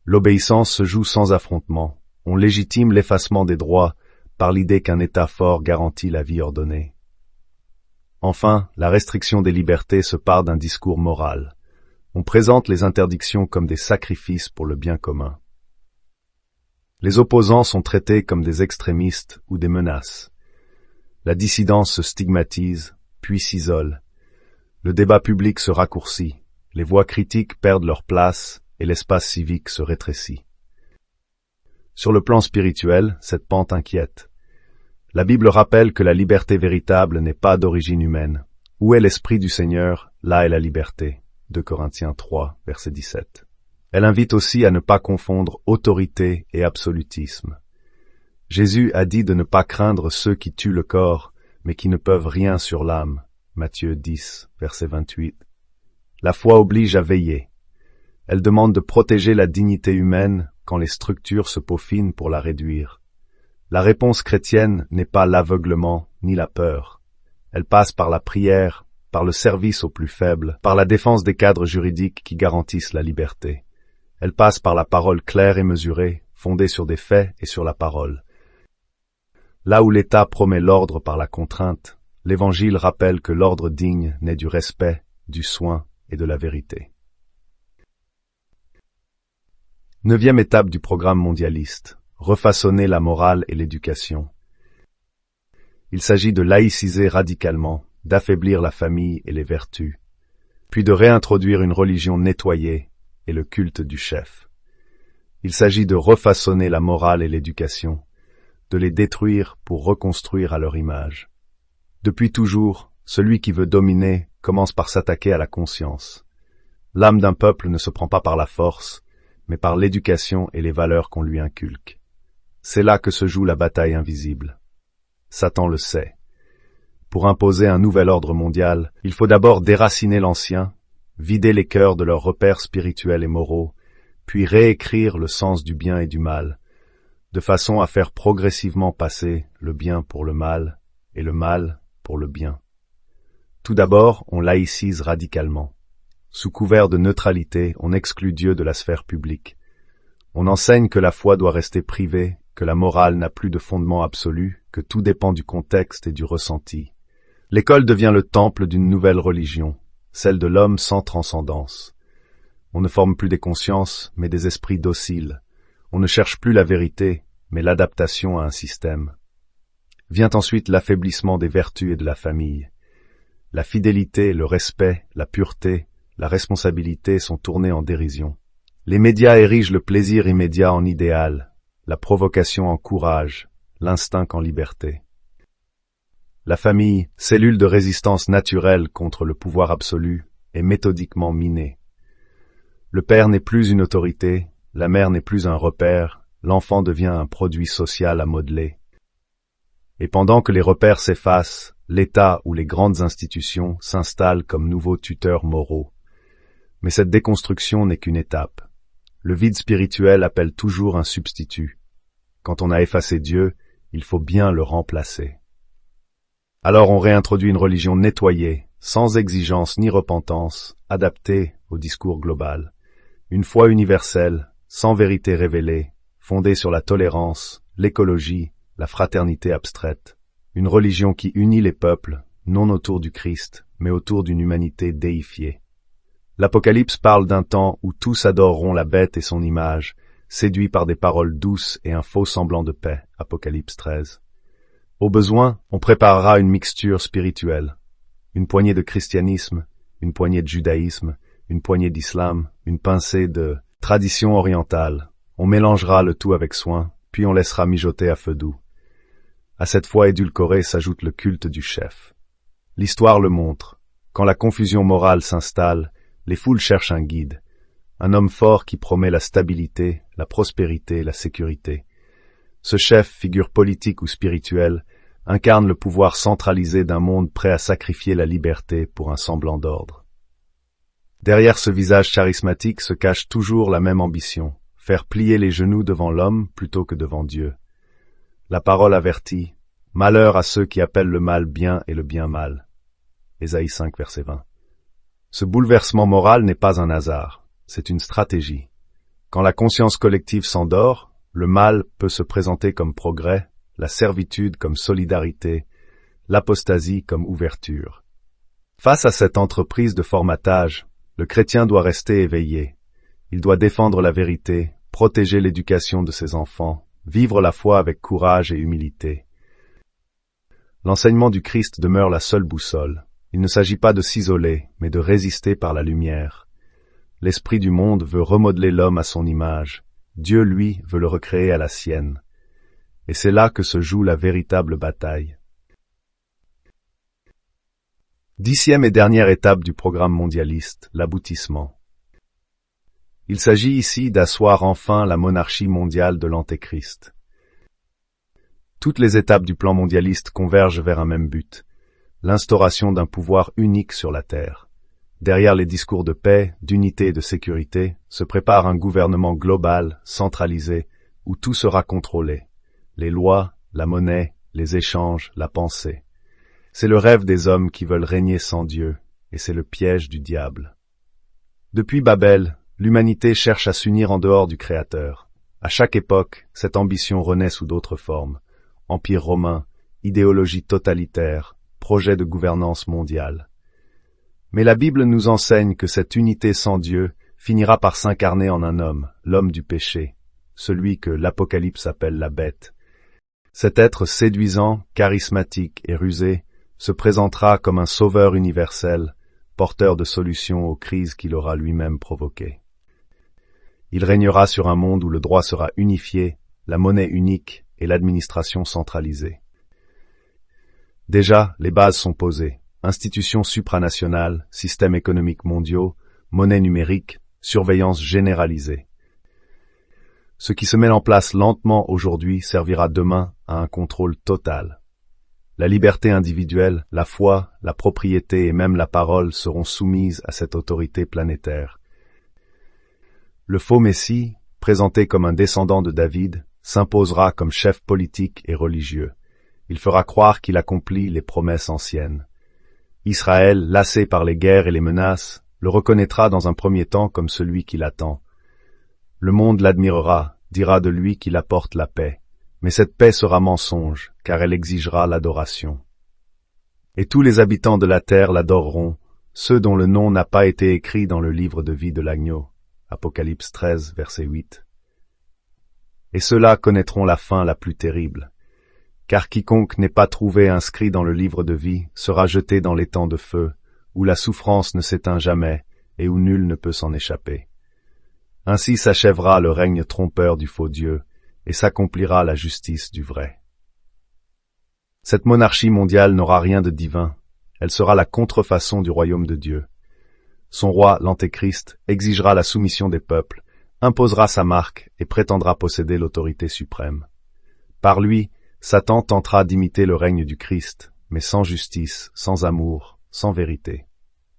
L'obéissance se joue sans affrontement. On légitime l'effacement des droits par l'idée qu'un État fort garantit la vie ordonnée. Enfin, la restriction des libertés se part d'un discours moral. On présente les interdictions comme des sacrifices pour le bien commun. Les opposants sont traités comme des extrémistes ou des menaces. La dissidence se stigmatise, puis s'isole. Le débat public se raccourcit, les voix critiques perdent leur place et l'espace civique se rétrécit. Sur le plan spirituel, cette pente inquiète. La Bible rappelle que la liberté véritable n'est pas d'origine humaine. Où est l'Esprit du Seigneur, là est la liberté. 2 Corinthiens 3, verset 17. Elle invite aussi à ne pas confondre autorité et absolutisme. Jésus a dit de ne pas craindre ceux qui tuent le corps, mais qui ne peuvent rien sur l'âme. Matthieu 10, verset 28. La foi oblige à veiller. Elle demande de protéger la dignité humaine quand les structures se peaufinent pour la réduire. La réponse chrétienne n'est pas l'aveuglement ni la peur. Elle passe par la prière, par le service aux plus faibles, par la défense des cadres juridiques qui garantissent la liberté. Elle passe par la parole claire et mesurée, fondée sur des faits et sur la parole. Là où l'État promet l'ordre par la contrainte, l'Évangile rappelle que l'ordre digne naît du respect, du soin et de la vérité. 9e étape du programme mondialiste, refaçonner la morale et l'éducation. Il s'agit de laïciser radicalement, d'affaiblir la famille et les vertus, puis de réintroduire une religion nettoyée et le culte du chef. Il s'agit de refaçonner la morale et l'éducation, de les détruire pour reconstruire à leur image. Depuis toujours, celui qui veut dominer commence par s'attaquer à la conscience. L'âme d'un peuple ne se prend pas par la force, mais par l'éducation et les valeurs qu'on lui inculque. C'est là que se joue la bataille invisible. Satan le sait. Pour imposer un nouvel ordre mondial, il faut d'abord déraciner l'ancien, vider les cœurs de leurs repères spirituels et moraux, puis réécrire le sens du bien et du mal, de façon à faire progressivement passer le bien pour le mal et le mal pour le bien. Tout d'abord, on laïcise radicalement. Sous couvert de neutralité, on exclut Dieu de la sphère publique. On enseigne que la foi doit rester privée, que la morale n'a plus de fondement absolu, que tout dépend du contexte et du ressenti. L'école devient le temple d'une nouvelle religion, celle de l'homme sans transcendance. On ne forme plus des consciences, mais des esprits dociles. On ne cherche plus la vérité, mais l'adaptation à un système. Vient ensuite l'affaiblissement des vertus et de la famille. La fidélité, le respect, la pureté, la responsabilité sont tournés en dérision. Les médias érigent le plaisir immédiat en idéal, la provocation en courage, l'instinct en liberté. La famille, cellule de résistance naturelle contre le pouvoir absolu, est méthodiquement minée. Le père n'est plus une autorité, la mère n'est plus un repère, l'enfant devient un produit social à modeler. Et pendant que les repères s'effacent, l'État ou les grandes institutions s'installent comme nouveaux tuteurs moraux. Mais cette déconstruction n'est qu'une étape. Le vide spirituel appelle toujours un substitut. Quand on a effacé Dieu, il faut bien le remplacer. Alors on réintroduit une religion nettoyée, sans exigence ni repentance, adaptée au discours global. Une foi universelle, sans vérité révélée, fondée sur la tolérance, l'écologie, la fraternité abstraite. Une religion qui unit les peuples, non autour du Christ, mais autour d'une humanité déifiée. L'Apocalypse parle d'un temps où tous adoreront la bête et son image, séduits par des paroles douces et un faux semblant de paix. Apocalypse 13. Au besoin, on préparera une mixture spirituelle. Une poignée de christianisme, une poignée de judaïsme, une poignée d'islam, une pincée de tradition orientale. On mélangera le tout avec soin, puis on laissera mijoter à feu doux. À cette foi édulcorée s'ajoute le culte du chef. L'histoire le montre. Quand la confusion morale s'installe, les foules cherchent un guide, un homme fort qui promet la stabilité, la prospérité, la sécurité. Ce chef, figure politique ou spirituelle, incarne le pouvoir centralisé d'un monde prêt à sacrifier la liberté pour un semblant d'ordre. Derrière ce visage charismatique se cache toujours la même ambition, faire plier les genoux devant l'homme plutôt que devant Dieu. La parole avertit, « Malheur à ceux qui appellent le mal bien et le bien mal. » Ésaïe 5, verset 20. Ce bouleversement moral n'est pas un hasard, c'est une stratégie. Quand la conscience collective s'endort, le mal peut se présenter comme progrès, la servitude comme solidarité, l'apostasie comme ouverture. Face à cette entreprise de formatage, le chrétien doit rester éveillé. Il doit défendre la vérité, protéger l'éducation de ses enfants, vivre la foi avec courage et humilité. L'enseignement du Christ demeure la seule boussole. Il ne s'agit pas de s'isoler, mais de résister par la lumière. L'esprit du monde veut remodeler l'homme à son image. Dieu, lui, veut le recréer à la sienne. Et c'est là que se joue la véritable bataille. 10e et dernière étape du programme mondialiste, l'aboutissement. Il s'agit ici d'asseoir enfin la monarchie mondiale de l'Antéchrist. Toutes les étapes du plan mondialiste convergent vers un même but, l'instauration d'un pouvoir unique sur la Terre. Derrière les discours de paix, d'unité et de sécurité, se prépare un gouvernement global, centralisé, où tout sera contrôlé. Les lois, la monnaie, les échanges, la pensée. C'est le rêve des hommes qui veulent régner sans Dieu, et c'est le piège du diable. Depuis Babel, l'humanité cherche à s'unir en dehors du Créateur. À chaque époque, cette ambition renaît sous d'autres formes. Empire romain, idéologie totalitaire, projet de gouvernance mondiale. Mais la Bible nous enseigne que cette unité sans Dieu finira par s'incarner en un homme, l'homme du péché, celui que l'Apocalypse appelle la bête. Cet être séduisant, charismatique et rusé se présentera comme un sauveur universel, porteur de solutions aux crises qu'il aura lui-même provoquées. Il régnera sur un monde où le droit sera unifié, la monnaie unique et l'administration centralisée. Déjà, les bases sont posées. Institutions supranationales, systèmes économiques mondiaux, monnaie numérique, surveillance généralisée. Ce qui se met en place lentement aujourd'hui servira demain à un contrôle total. La liberté individuelle, la foi, la propriété et même la parole seront soumises à cette autorité planétaire. Le faux Messie, présenté comme un descendant de David, s'imposera comme chef politique et religieux. Il fera croire qu'il accomplit les promesses anciennes. Israël, lassé par les guerres et les menaces, le reconnaîtra dans un premier temps comme celui qui l'attend. Le monde l'admirera, dira de lui qu'il apporte la paix. Mais cette paix sera mensonge, car elle exigera l'adoration. Et tous les habitants de la terre l'adoreront, ceux dont le nom n'a pas été écrit dans le livre de vie de l'agneau. Apocalypse 13, verset 8. Et ceux-là connaîtront la fin la plus terrible. Car quiconque n'est pas trouvé inscrit dans le livre de vie sera jeté dans l'étang de feu, où la souffrance ne s'éteint jamais et où nul ne peut s'en échapper. Ainsi s'achèvera le règne trompeur du faux Dieu, et s'accomplira la justice du vrai. Cette monarchie mondiale n'aura rien de divin, elle sera la contrefaçon du royaume de Dieu. Son roi, l'Antéchrist, exigera la soumission des peuples, imposera sa marque et prétendra posséder l'autorité suprême. Par lui, Satan tentera d'imiter le règne du Christ, mais sans justice, sans amour, sans vérité.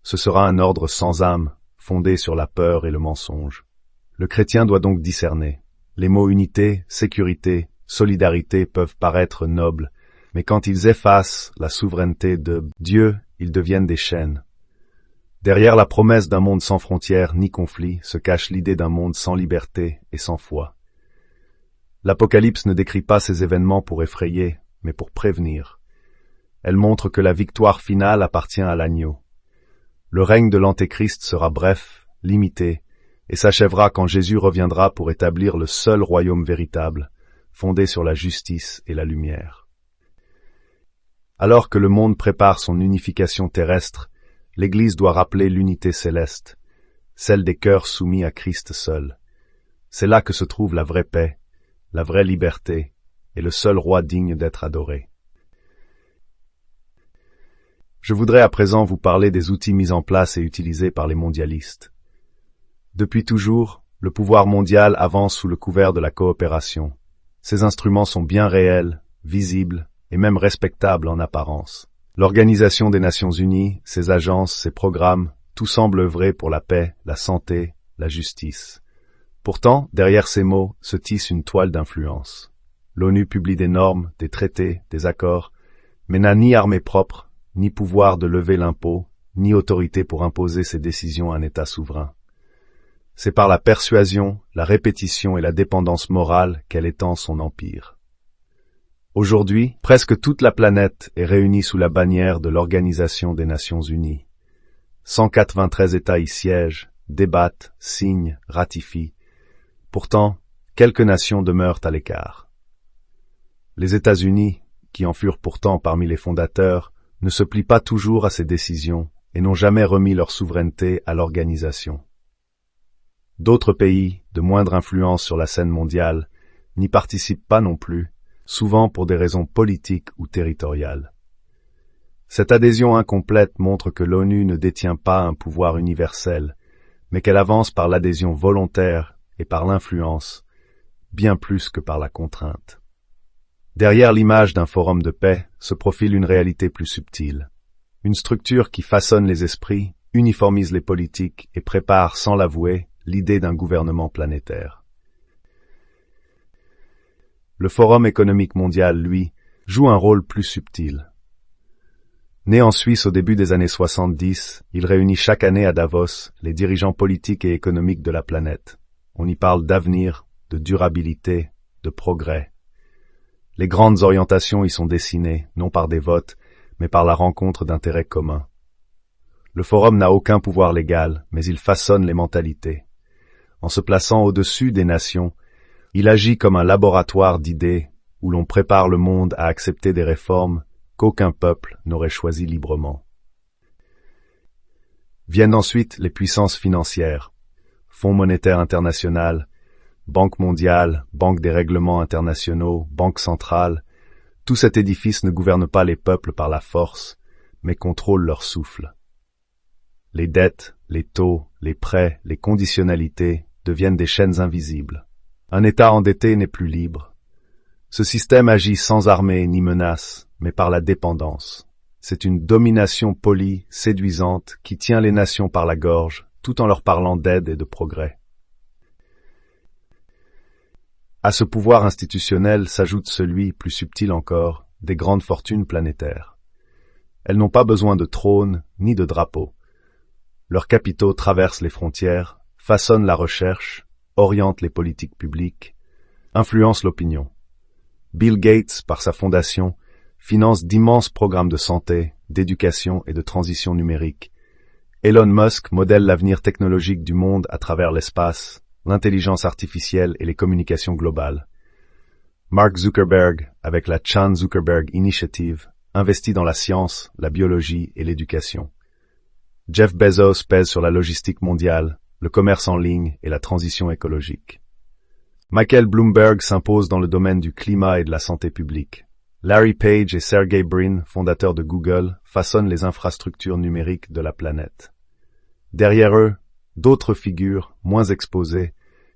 Ce sera un ordre sans âme, fondé sur la peur et le mensonge. Le chrétien doit donc discerner. Les mots unité, sécurité, solidarité peuvent paraître nobles, mais quand ils effacent la souveraineté de Dieu, ils deviennent des chaînes. Derrière la promesse d'un monde sans frontières ni conflits se cache l'idée d'un monde sans liberté et sans foi. L'Apocalypse ne décrit pas ces événements pour effrayer, mais pour prévenir. Elle montre que la victoire finale appartient à l'agneau. Le règne de l'Antéchrist sera bref, limité, et s'achèvera quand Jésus reviendra pour établir le seul royaume véritable, fondé sur la justice et la lumière. Alors que le monde prépare son unification terrestre, l'Église doit rappeler l'unité céleste, celle des cœurs soumis à Christ seul. C'est là que se trouve la vraie paix, la vraie liberté, et le seul roi digne d'être adoré. Je voudrais à présent vous parler des outils mis en place et utilisés par les mondialistes. Depuis toujours, le pouvoir mondial avance sous le couvert de la coopération. Ces instruments sont bien réels, visibles et même respectables en apparence. L'Organisation des Nations Unies, ses agences, ses programmes, tout semble œuvrer pour la paix, la santé, la justice. Pourtant, derrière ces mots se tisse une toile d'influence. L'ONU publie des normes, des traités, des accords, mais n'a ni armée propre, ni pouvoir de lever l'impôt, ni autorité pour imposer ses décisions à un État souverain. C'est par la persuasion, la répétition et la dépendance morale qu'elle étend son empire. Aujourd'hui, presque toute la planète est réunie sous la bannière de l'Organisation des Nations Unies. 193 États y siègent, débattent, signent, ratifient. Pourtant, quelques nations demeurent à l'écart. Les États-Unis, qui en furent pourtant parmi les fondateurs, ne se plient pas toujours à ces décisions et n'ont jamais remis leur souveraineté à l'organisation. D'autres pays, de moindre influence sur la scène mondiale, n'y participent pas non plus, souvent pour des raisons politiques ou territoriales. Cette adhésion incomplète montre que l'ONU ne détient pas un pouvoir universel, mais qu'elle avance par l'adhésion volontaire et par l'influence, bien plus que par la contrainte. Derrière l'image d'un forum de paix se profile une réalité plus subtile, une structure qui façonne les esprits, uniformise les politiques et prépare, sans l'avouer, l'idée d'un gouvernement planétaire. Le Forum économique mondial, lui, joue un rôle plus subtil. Né en Suisse au début des années 70, il réunit chaque année à Davos les dirigeants politiques et économiques de la planète. On y parle d'avenir, de durabilité, de progrès. Les grandes orientations y sont dessinées, non par des votes, mais par la rencontre d'intérêts communs. Le forum n'a aucun pouvoir légal, mais il façonne les mentalités. En se plaçant au-dessus des nations, il agit comme un laboratoire d'idées où l'on prépare le monde à accepter des réformes qu'aucun peuple n'aurait choisies librement. Viennent ensuite les puissances financières, Fonds monétaire international, Banque mondiale, Banque des règlements internationaux, Banque centrale. Tout cet édifice ne gouverne pas les peuples par la force, mais contrôle leur souffle. Les dettes, les taux, les prêts, les conditionnalités deviennent des chaînes invisibles. Un État endetté n'est plus libre. Ce système agit sans armée ni menace, mais par la dépendance. C'est une domination polie, séduisante, qui tient les nations par la gorge, tout en leur parlant d'aide et de progrès. À ce pouvoir institutionnel s'ajoute celui, plus subtil encore, des grandes fortunes planétaires. Elles n'ont pas besoin de trône ni de drapeau. Leurs capitaux traversent les frontières, façonnent la recherche, orientent les politiques publiques, influencent l'opinion. Bill Gates, par sa fondation, finance d'immenses programmes de santé, d'éducation et de transition numérique. Elon Musk modèle l'avenir technologique du monde à travers l'espace, l'intelligence artificielle et les communications globales. Mark Zuckerberg, avec la Chan Zuckerberg Initiative, investit dans la science, la biologie et l'éducation. Jeff Bezos pèse sur la logistique mondiale, le commerce en ligne et la transition écologique. Michael Bloomberg s'impose dans le domaine du climat et de la santé publique. Larry Page et Sergey Brin, fondateurs de Google, façonnent les infrastructures numériques de la planète. Derrière eux, d'autres figures, moins exposées,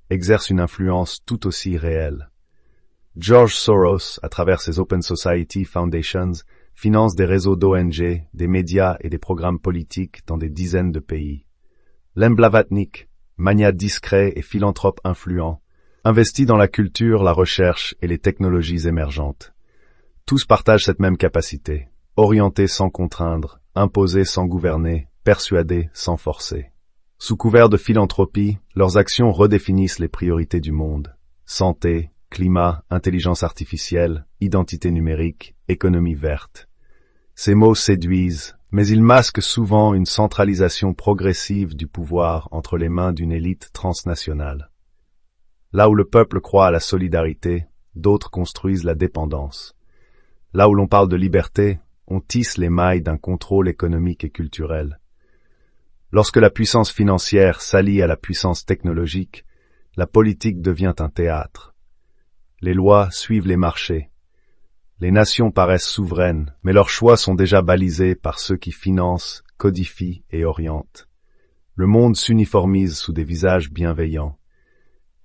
exercent une influence tout aussi réelle. George Soros, à travers ses Open Society Foundations, finance des réseaux d'ONG, des médias et des programmes politiques dans des dizaines de pays. Lem Blavatnik, magnat discret et philanthrope influent, investit dans la culture, la recherche et les technologies émergentes. Tous partagent cette même capacité, orienter sans contraindre, imposer sans gouverner, persuader sans forcer. Sous couvert de philanthropie, leurs actions redéfinissent les priorités du monde. Santé, climat, intelligence artificielle, identité numérique, économie verte. Ces mots séduisent, mais ils masquent souvent une centralisation progressive du pouvoir entre les mains d'une élite transnationale. Là où le peuple croit à la solidarité, d'autres construisent la dépendance. Là où l'on parle de liberté, on tisse les mailles d'un contrôle économique et culturel. Lorsque la puissance financière s'allie à la puissance technologique, la politique devient un théâtre. Les lois suivent les marchés. Les nations paraissent souveraines, mais leurs choix sont déjà balisés par ceux qui financent, codifient et orientent. Le monde s'uniformise sous des visages bienveillants.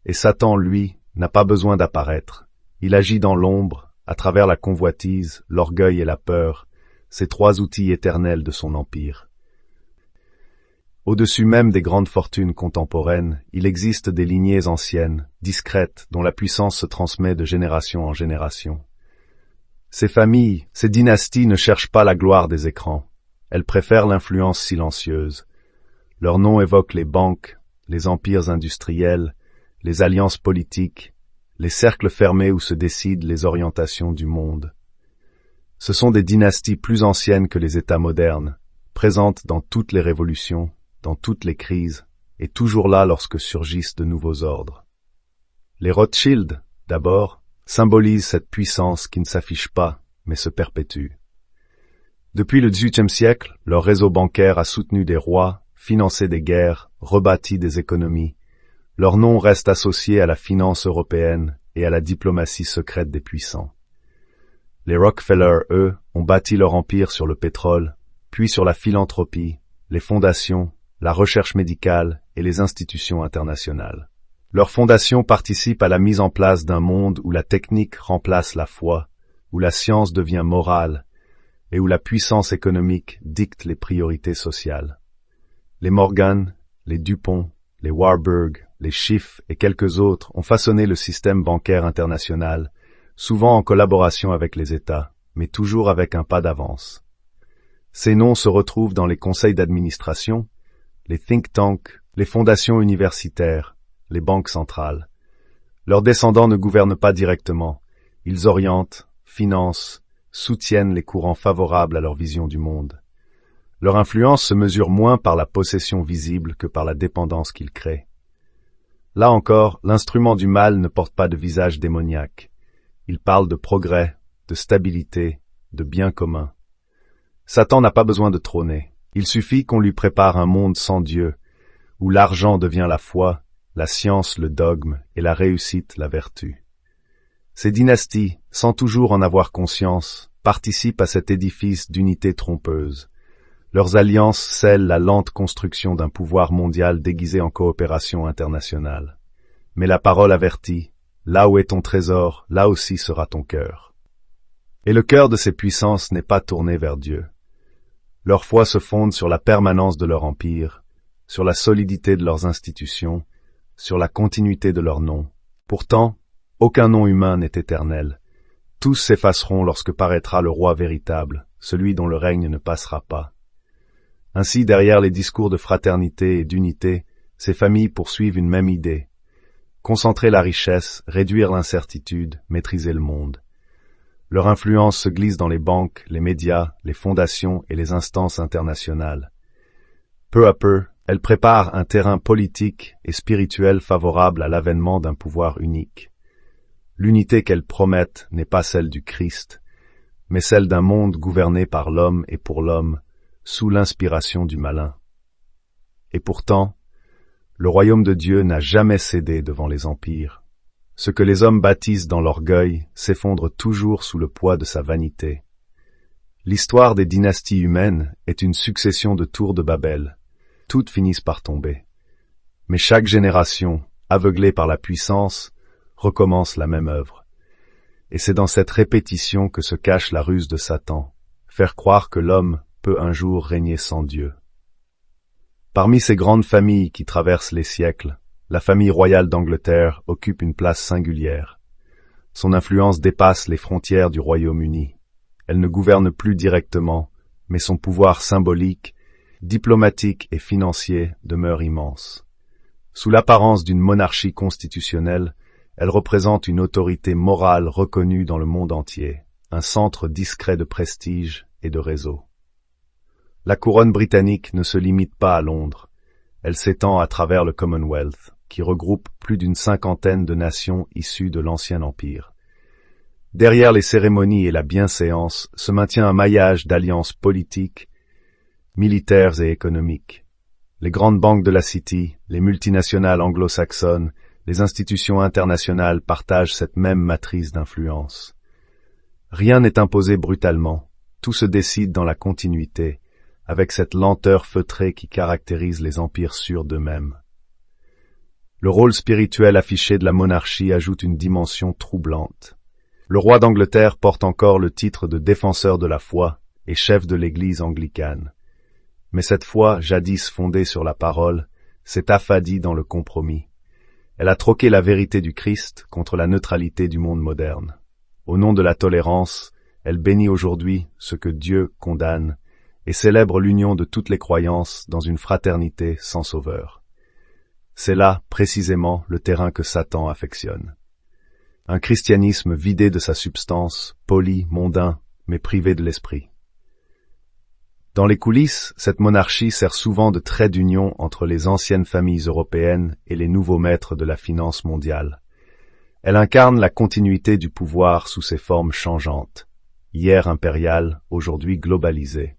Et Satan, lui, n'a pas besoin d'apparaître. Il agit dans l'ombre, à travers la convoitise, l'orgueil et la peur, ces trois outils éternels de son empire. Au-dessus même des grandes fortunes contemporaines, il existe des lignées anciennes, discrètes, dont la puissance se transmet de génération en génération. Ces familles, ces dynasties ne cherchent pas la gloire des écrans. Elles préfèrent l'influence silencieuse. Leurs noms évoquent les banques, les empires industriels, les alliances politiques, les cercles fermés où se décident les orientations du monde. Ce sont des dynasties plus anciennes que les États modernes, présentes dans toutes les révolutions, dans toutes les crises, et toujours là lorsque surgissent de nouveaux ordres. Les Rothschild, d'abord, symbolisent cette puissance qui ne s'affiche pas, mais se perpétue. Depuis le XVIIIe siècle, leur réseau bancaire a soutenu des rois, financé des guerres, rebâti des économies. Leur nom reste associé à la finance européenne et à la diplomatie secrète des puissants. Les Rockefeller, eux, ont bâti leur empire sur le pétrole, puis sur la philanthropie, les fondations, la recherche médicale et les institutions internationales. Leur fondation participe à la mise en place d'un monde où la technique remplace la foi, où la science devient morale et où la puissance économique dicte les priorités sociales. Les Morgan, les Dupont, les Warburg, les Schiff et quelques autres ont façonné le système bancaire international, souvent en collaboration avec les États, mais toujours avec un pas d'avance. Ces noms se retrouvent dans les conseils d'administration, les think tanks, les fondations universitaires, les banques centrales. Leurs descendants ne gouvernent pas directement. Ils orientent, financent, soutiennent les courants favorables à leur vision du monde. Leur influence se mesure moins par la possession visible que par la dépendance qu'ils créent. Là encore, l'instrument du mal ne porte pas de visage démoniaque. Il parle de progrès, de stabilité, de bien commun. Satan n'a pas besoin de trôner. Il suffit qu'on lui prépare un monde sans Dieu, où l'argent devient la foi, la science le dogme et la réussite la vertu. Ces dynasties, sans toujours en avoir conscience, participent à cet édifice d'unité trompeuse. Leurs alliances scellent la lente construction d'un pouvoir mondial déguisé en coopération internationale. Mais la parole avertit, là où est ton trésor, là aussi sera ton cœur. Et le cœur de ces puissances n'est pas tourné vers Dieu. Leur foi se fonde sur la permanence de leur empire, sur la solidité de leurs institutions, sur la continuité de leurs noms. Pourtant, aucun nom humain n'est éternel. Tous s'effaceront lorsque paraîtra le roi véritable, celui dont le règne ne passera pas. Ainsi, derrière les discours de fraternité et d'unité, ces familles poursuivent une même idée. Concentrer la richesse, réduire l'incertitude, maîtriser le monde. Leur influence se glisse dans les banques, les médias, les fondations et les instances internationales. Peu à peu, elles préparent un terrain politique et spirituel favorable à l'avènement d'un pouvoir unique. L'unité qu'elles promettent n'est pas celle du Christ, mais celle d'un monde gouverné par l'homme et pour l'homme, sous l'inspiration du malin. Et pourtant, le royaume de Dieu n'a jamais cédé devant les empires. Ce que les hommes bâtissent dans l'orgueil s'effondre toujours sous le poids de sa vanité. L'histoire des dynasties humaines est une succession de tours de Babel. Toutes finissent par tomber. Mais chaque génération, aveuglée par la puissance, recommence la même œuvre. Et c'est dans cette répétition que se cache la ruse de Satan, faire croire que l'homme peut un jour régner sans Dieu. Parmi ces grandes familles qui traversent les siècles, la famille royale d'Angleterre occupe une place singulière. Son influence dépasse les frontières du Royaume-Uni. Elle ne gouverne plus directement, mais son pouvoir symbolique, diplomatique et financier demeure immense. Sous l'apparence d'une monarchie constitutionnelle, elle représente une autorité morale reconnue dans le monde entier, un centre discret de prestige et de réseau. La couronne britannique ne se limite pas à Londres. Elle s'étend à travers le Commonwealth, qui regroupe plus d'une cinquantaine de nations issues de l'ancien empire. Derrière les cérémonies et la bienséance se maintient un maillage d'alliances politiques, militaires et économiques. Les grandes banques de la City, les multinationales anglo-saxonnes, les institutions internationales partagent cette même matrice d'influence. Rien n'est imposé brutalement, tout se décide dans la continuité, avec cette lenteur feutrée qui caractérise les empires sûrs d'eux-mêmes. Le rôle spirituel affiché de la monarchie ajoute une dimension troublante. Le roi d'Angleterre porte encore le titre de défenseur de la foi et chef de l'église anglicane. Mais cette foi, jadis fondée sur la parole, s'est affadie dans le compromis. Elle a troqué la vérité du Christ contre la neutralité du monde moderne. Au nom de la tolérance, elle bénit aujourd'hui ce que Dieu condamne et célèbre l'union de toutes les croyances dans une fraternité sans sauveur. C'est là, précisément, le terrain que Satan affectionne. Un christianisme vidé de sa substance, poli, mondain, mais privé de l'esprit. Dans les coulisses, cette monarchie sert souvent de trait d'union entre les anciennes familles européennes et les nouveaux maîtres de la finance mondiale. Elle incarne la continuité du pouvoir sous ses formes changeantes, hier impériales, aujourd'hui globalisées.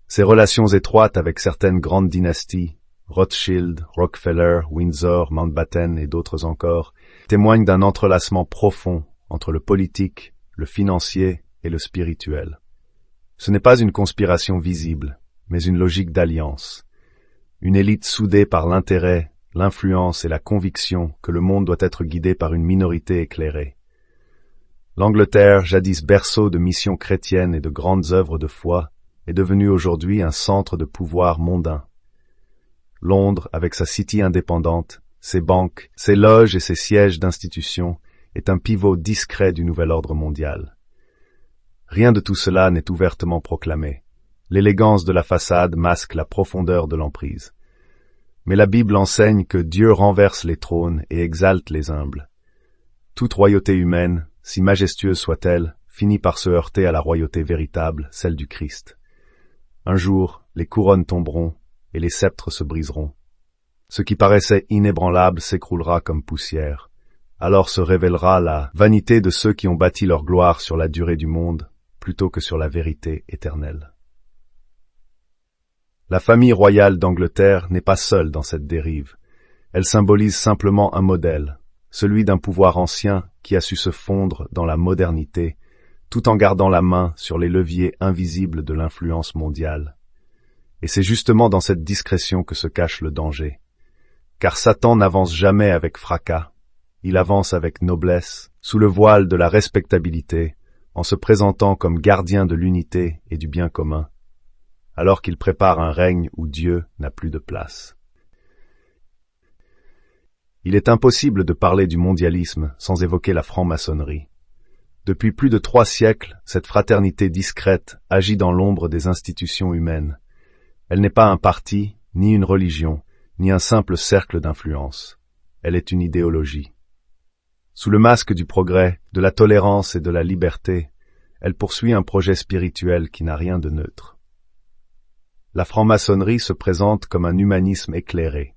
Ses relations étroites avec certaines grandes dynasties, Rothschild, Rockefeller, Windsor, Mountbatten et d'autres encore, témoignent d'un entrelacement profond entre le politique, le financier et le spirituel. Ce n'est pas une conspiration visible, mais une logique d'alliance. Une élite soudée par l'intérêt, l'influence et la conviction que le monde doit être guidé par une minorité éclairée. L'Angleterre, jadis berceau de missions chrétiennes et de grandes œuvres de foi, est devenue aujourd'hui un centre de pouvoir mondain. Londres, avec sa City indépendante, ses banques, ses loges et ses sièges d'institutions, est un pivot discret du nouvel ordre mondial. Rien de tout cela n'est ouvertement proclamé. L'élégance de la façade masque la profondeur de l'emprise. Mais la Bible enseigne que Dieu renverse les trônes et exalte les humbles. Toute royauté humaine, si majestueuse soit-elle, finit par se heurter à la royauté véritable, celle du Christ. Un jour, les couronnes tomberont et les sceptres se briseront. Ce qui paraissait inébranlable s'écroulera comme poussière. Alors se révélera la vanité de ceux qui ont bâti leur gloire sur la durée du monde, plutôt que sur la vérité éternelle. La famille royale d'Angleterre n'est pas seule dans cette dérive. Elle symbolise simplement un modèle, celui d'un pouvoir ancien qui a su se fondre dans la modernité, tout en gardant la main sur les leviers invisibles de l'influence mondiale. Et c'est justement dans cette discrétion que se cache le danger. Car Satan n'avance jamais avec fracas, il avance avec noblesse, sous le voile de la respectabilité, en se présentant comme gardien de l'unité et du bien commun, alors qu'il prépare un règne où Dieu n'a plus de place. Il est impossible de parler du mondialisme sans évoquer la franc-maçonnerie. Depuis plus de 3 siècles, cette fraternité discrète agit dans l'ombre des institutions humaines. Elle n'est pas un parti, ni une religion, ni un simple cercle d'influence. Elle est une idéologie. Sous le masque du progrès, de la tolérance et de la liberté, elle poursuit un projet spirituel qui n'a rien de neutre. La franc-maçonnerie se présente comme un humanisme éclairé.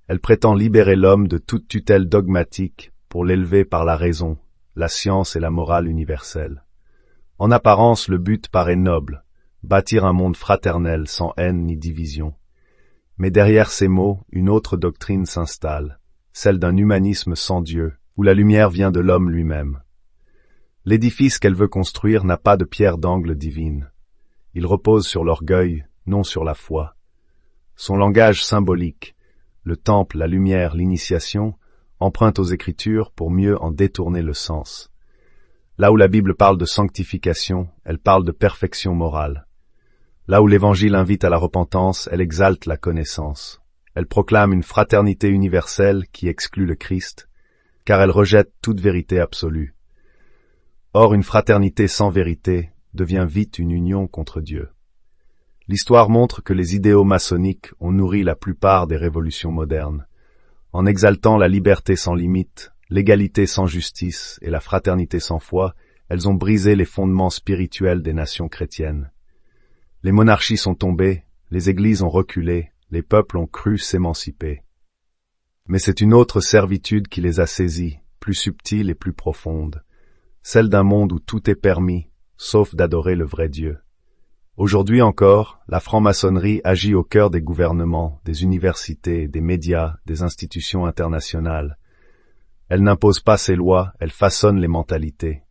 Elle prétend libérer l'homme de toute tutelle dogmatique pour l'élever par la raison, la science et la morale universelle. En apparence, le but paraît noble, bâtir un monde fraternel sans haine ni division. Mais derrière ces mots, une autre doctrine s'installe, celle d'un humanisme sans Dieu, où la lumière vient de l'homme lui-même. L'édifice qu'elle veut construire n'a pas de pierre d'angle divine. Il repose sur l'orgueil, non sur la foi. Son langage symbolique, le temple, la lumière, l'initiation, emprunte aux Écritures pour mieux en détourner le sens. Là où la Bible parle de sanctification, elle parle de perfection morale. Là où l'Évangile invite à la repentance, elle exalte la connaissance. Elle proclame une fraternité universelle qui exclut le Christ, car elle rejette toute vérité absolue. Or, une fraternité sans vérité devient vite une union contre Dieu. L'histoire montre que les idéaux maçonniques ont nourri la plupart des révolutions modernes. En exaltant la liberté sans limite, l'égalité sans justice et la fraternité sans foi, elles ont brisé les fondements spirituels des nations chrétiennes. Les monarchies sont tombées, les églises ont reculé, les peuples ont cru s'émanciper. Mais c'est une autre servitude qui les a saisis, plus subtile et plus profonde, celle d'un monde où tout est permis, sauf d'adorer le vrai Dieu. Aujourd'hui encore, la franc-maçonnerie agit au cœur des gouvernements, des universités, des médias, des institutions internationales. Elle n'impose pas ses lois, elle façonne les mentalités.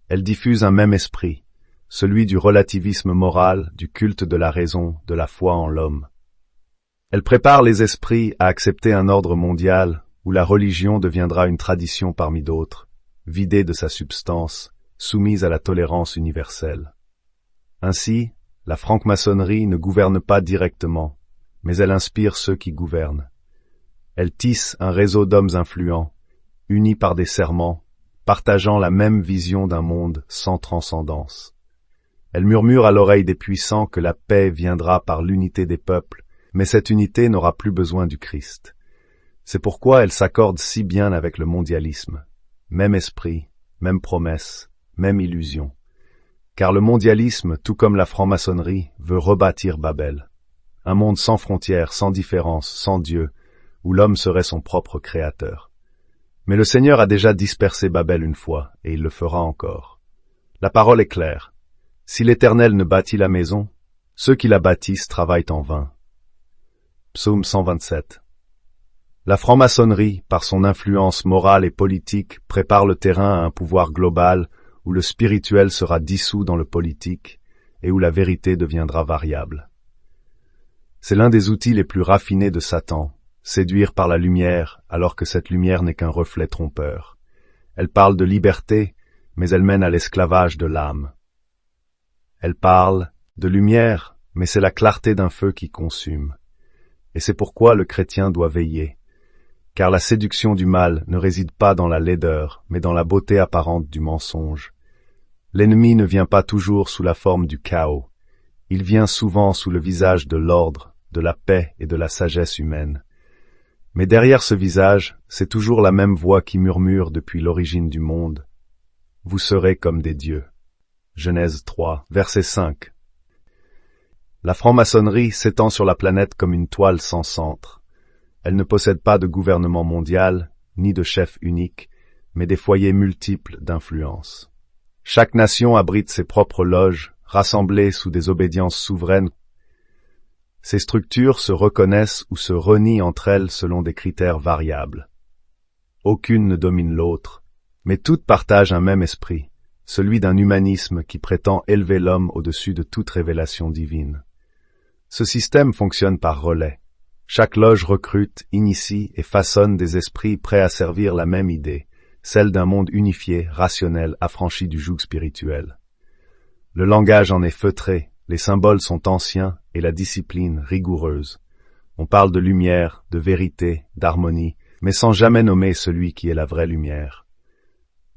Elle diffuse un même esprit, celui du relativisme moral, du culte de la raison, de la foi en l'homme. Elle prépare les esprits à accepter un ordre mondial où la religion deviendra une tradition parmi d'autres, vidée de sa substance, soumise à la tolérance universelle. Ainsi, la franc-maçonnerie ne gouverne pas directement, mais elle inspire ceux qui gouvernent. Elle tisse un réseau d'hommes influents, unis par des serments, partageant la même vision d'un monde sans transcendance. Elle murmure à l'oreille des puissants que la paix viendra par l'unité des peuples, mais cette unité n'aura plus besoin du Christ. C'est pourquoi elle s'accorde si bien avec le mondialisme. Même esprit, même promesse, même illusion. Car le mondialisme, tout comme la franc-maçonnerie, veut rebâtir Babel. Un monde sans frontières, sans différence, sans Dieu, où l'homme serait son propre créateur. Mais le Seigneur a déjà dispersé Babel une fois, et il le fera encore. La parole est claire. Si l'Éternel ne bâtit la maison, ceux qui la bâtissent travaillent en vain. Psaume 127. La franc-maçonnerie, par son influence morale et politique, prépare le terrain à un pouvoir global où le spirituel sera dissous dans le politique et où la vérité deviendra variable. C'est l'un des outils les plus raffinés de Satan, séduire par la lumière alors que cette lumière n'est qu'un reflet trompeur. Elle parle de liberté, mais elle mène à l'esclavage de l'âme. Elle parle de lumière, mais c'est la clarté d'un feu qui consume. Et c'est pourquoi le chrétien doit veiller, car la séduction du mal ne réside pas dans la laideur, mais dans la beauté apparente du mensonge. L'ennemi ne vient pas toujours sous la forme du chaos, Il vient souvent sous le visage de l'ordre, de la paix et de la sagesse humaine. Mais derrière ce visage, c'est toujours la même voix qui murmure depuis l'origine du monde. Vous serez comme des dieux. Genèse 3, verset 5. La franc-maçonnerie s'étend sur la planète comme une toile sans centre. Elle ne possède pas de gouvernement mondial, ni de chef unique, mais des foyers multiples d'influence. Chaque nation abrite ses propres loges, rassemblées sous des obédiences souveraines. Ces structures se reconnaissent ou se renient entre elles selon des critères variables. Aucune ne domine l'autre, mais toutes partagent un même esprit, celui d'un humanisme qui prétend élever l'homme au-dessus de toute révélation divine. Ce système fonctionne par relais. Chaque loge recrute, initie et façonne des esprits prêts à servir la même idée, celle d'un monde unifié, rationnel, affranchi du joug spirituel. Le langage en est feutré, les symboles sont anciens et la discipline rigoureuse. On parle de lumière, de vérité, d'harmonie, mais sans jamais nommer celui qui est la vraie lumière.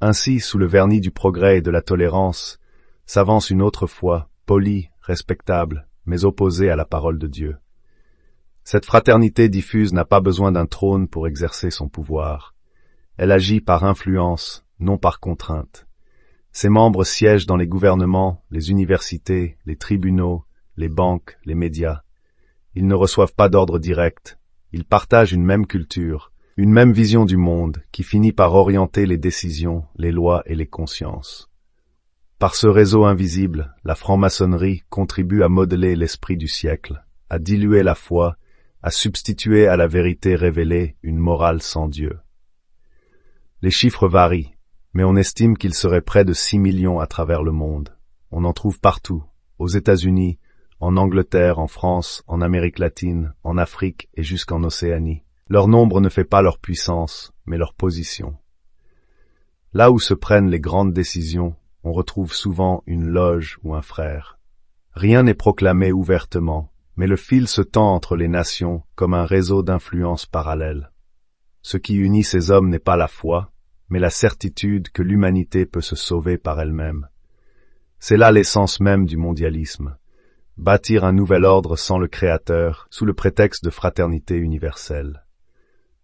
Ainsi, sous le vernis du progrès et de la tolérance, s'avance une autre foi, polie, respectable, mais opposée à la parole de Dieu. Cette fraternité diffuse n'a pas besoin d'un trône pour exercer son pouvoir. Elle agit par influence, non par contrainte. Ses membres siègent dans les gouvernements, les universités, les tribunaux, les banques, les médias. Ils ne reçoivent pas d'ordre direct. Ils partagent une même culture, une même vision du monde qui finit par orienter les décisions, les lois et les consciences. Par ce réseau invisible, la franc-maçonnerie contribue à modeler l'esprit du siècle, à diluer la foi, à substituer à la vérité révélée une morale sans Dieu. Les chiffres varient, mais on estime qu'il serait près de 6 millions à travers le monde. On en trouve partout, aux États-Unis, en Angleterre, en France, en Amérique latine, en Afrique et jusqu'en Océanie. Leur nombre ne fait pas leur puissance, mais leur position. Là où se prennent les grandes décisions, on retrouve souvent une loge ou un frère. Rien n'est proclamé ouvertement, mais le fil se tend entre les nations comme un réseau d'influences parallèles. Ce qui unit ces hommes n'est pas la foi, mais la certitude que l'humanité peut se sauver par elle-même. C'est là l'essence même du mondialisme. Bâtir un nouvel ordre sans le Créateur, sous le prétexte de fraternité universelle.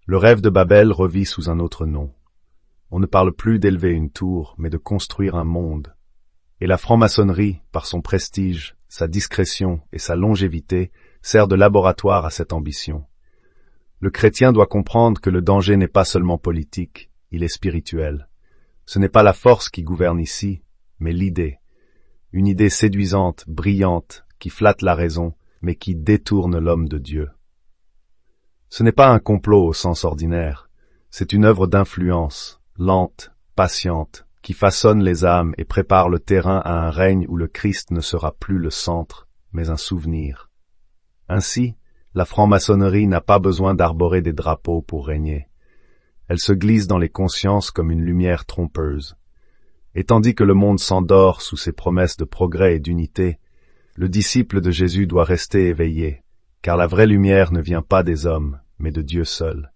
Le rêve de Babel revit sous un autre nom. On ne parle plus d'élever une tour, mais de construire un monde. Et la franc-maçonnerie, par son prestige, sa discrétion et sa longévité, sert de laboratoire à cette ambition. Le chrétien doit comprendre que le danger n'est pas seulement politique, il est spirituel. Ce n'est pas la force qui gouverne ici, mais l'idée. Une idée séduisante, brillante, qui flatte la raison, mais qui détourne l'homme de Dieu. Ce n'est pas un complot au sens ordinaire, c'est une œuvre d'influence, lente, patiente, qui façonne les âmes et prépare le terrain à un règne où le Christ ne sera plus le centre, mais un souvenir. Ainsi, la franc-maçonnerie n'a pas besoin d'arborer des drapeaux pour régner. Elle se glisse dans les consciences comme une lumière trompeuse. Et tandis que le monde s'endort sous ses promesses de progrès et d'unité, le disciple de Jésus doit rester éveillé, car la vraie lumière ne vient pas des hommes, mais de Dieu seul.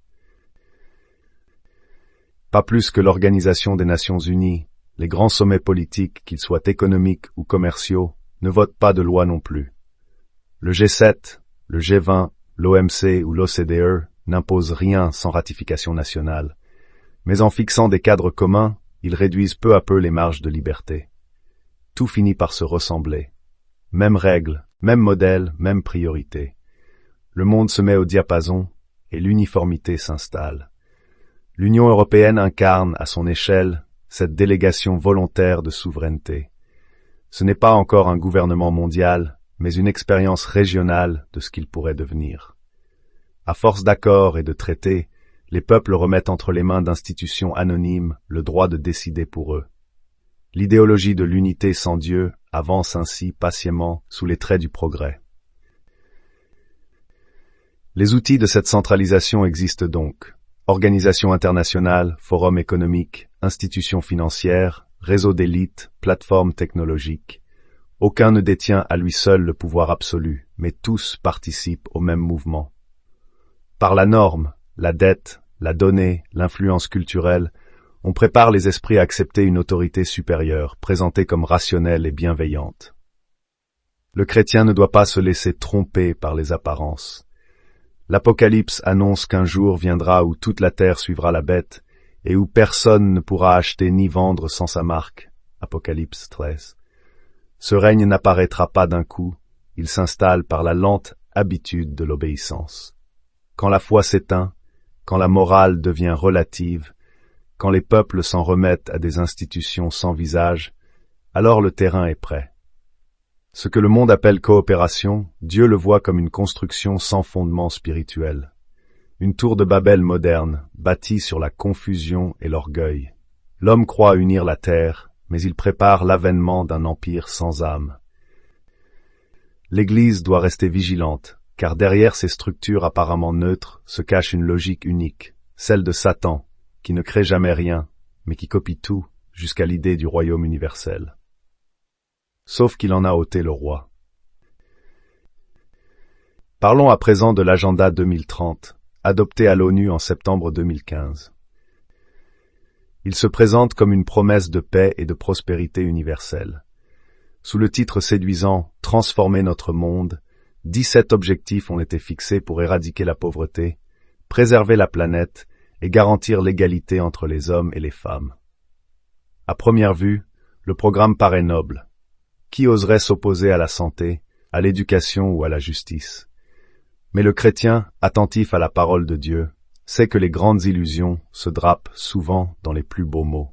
Pas plus que l'Organisation des Nations Unies, les grands sommets politiques, qu'ils soient économiques ou commerciaux, ne votent pas de loi non plus. Le G7, le G20, l'OMC ou l'OCDE n'imposent rien sans ratification nationale, mais en fixant des cadres communs, ils réduisent peu à peu les marges de liberté. Tout finit par se ressembler. Même règles, même modèle, même priorité. Le monde se met au diapason et l'uniformité s'installe. L'Union européenne incarne, à son échelle, cette délégation volontaire de souveraineté. Ce n'est pas encore un gouvernement mondial, mais une expérience régionale de ce qu'il pourrait devenir. À force d'accords et de traités, les peuples remettent entre les mains d'institutions anonymes le droit de décider pour eux. L'idéologie de l'unité sans Dieu avance ainsi patiemment sous les traits du progrès. Les outils de cette centralisation existent donc. Organisations internationales, forums économiques, institutions financières, réseaux d'élites, plateformes technologiques. Aucun ne détient à lui seul le pouvoir absolu, mais tous participent au même mouvement. Par la norme, la dette, la donnée, l'influence culturelle, on prépare les esprits à accepter une autorité supérieure, présentée comme rationnelle et bienveillante. Le chrétien ne doit pas se laisser tromper par les apparences. L'Apocalypse annonce qu'un jour viendra où toute la terre suivra la bête et où personne ne pourra acheter ni vendre sans sa marque. Apocalypse 13. Ce règne n'apparaîtra pas d'un coup, il s'installe par la lente habitude de l'obéissance. Quand la foi s'éteint, quand la morale devient relative, quand les peuples s'en remettent à des institutions sans visage, alors le terrain est prêt. Ce que le monde appelle coopération, Dieu le voit comme une construction sans fondement spirituel. Une tour de Babel moderne, bâtie sur la confusion et l'orgueil. L'homme croit unir la terre, mais il prépare l'avènement d'un empire sans âme. L'Église doit rester vigilante, car derrière ces structures apparemment neutres se cache une logique unique, celle de Satan, qui ne crée jamais rien, mais qui copie tout, jusqu'à l'idée du royaume universel. Sauf qu'il en a ôté le roi. Parlons à présent de l'agenda 2030, adopté à l'ONU en septembre 2015. Il se présente comme une promesse de paix et de prospérité universelle. Sous le titre séduisant « Transformer notre monde », 17 objectifs ont été fixés pour éradiquer la pauvreté, préserver la planète et garantir l'égalité entre les hommes et les femmes. À première vue, le programme paraît noble. Qui oserait s'opposer à la santé, à l'éducation ou à la justice? Mais le chrétien, attentif à la parole de Dieu, sait que les grandes illusions se drapent souvent dans les plus beaux mots.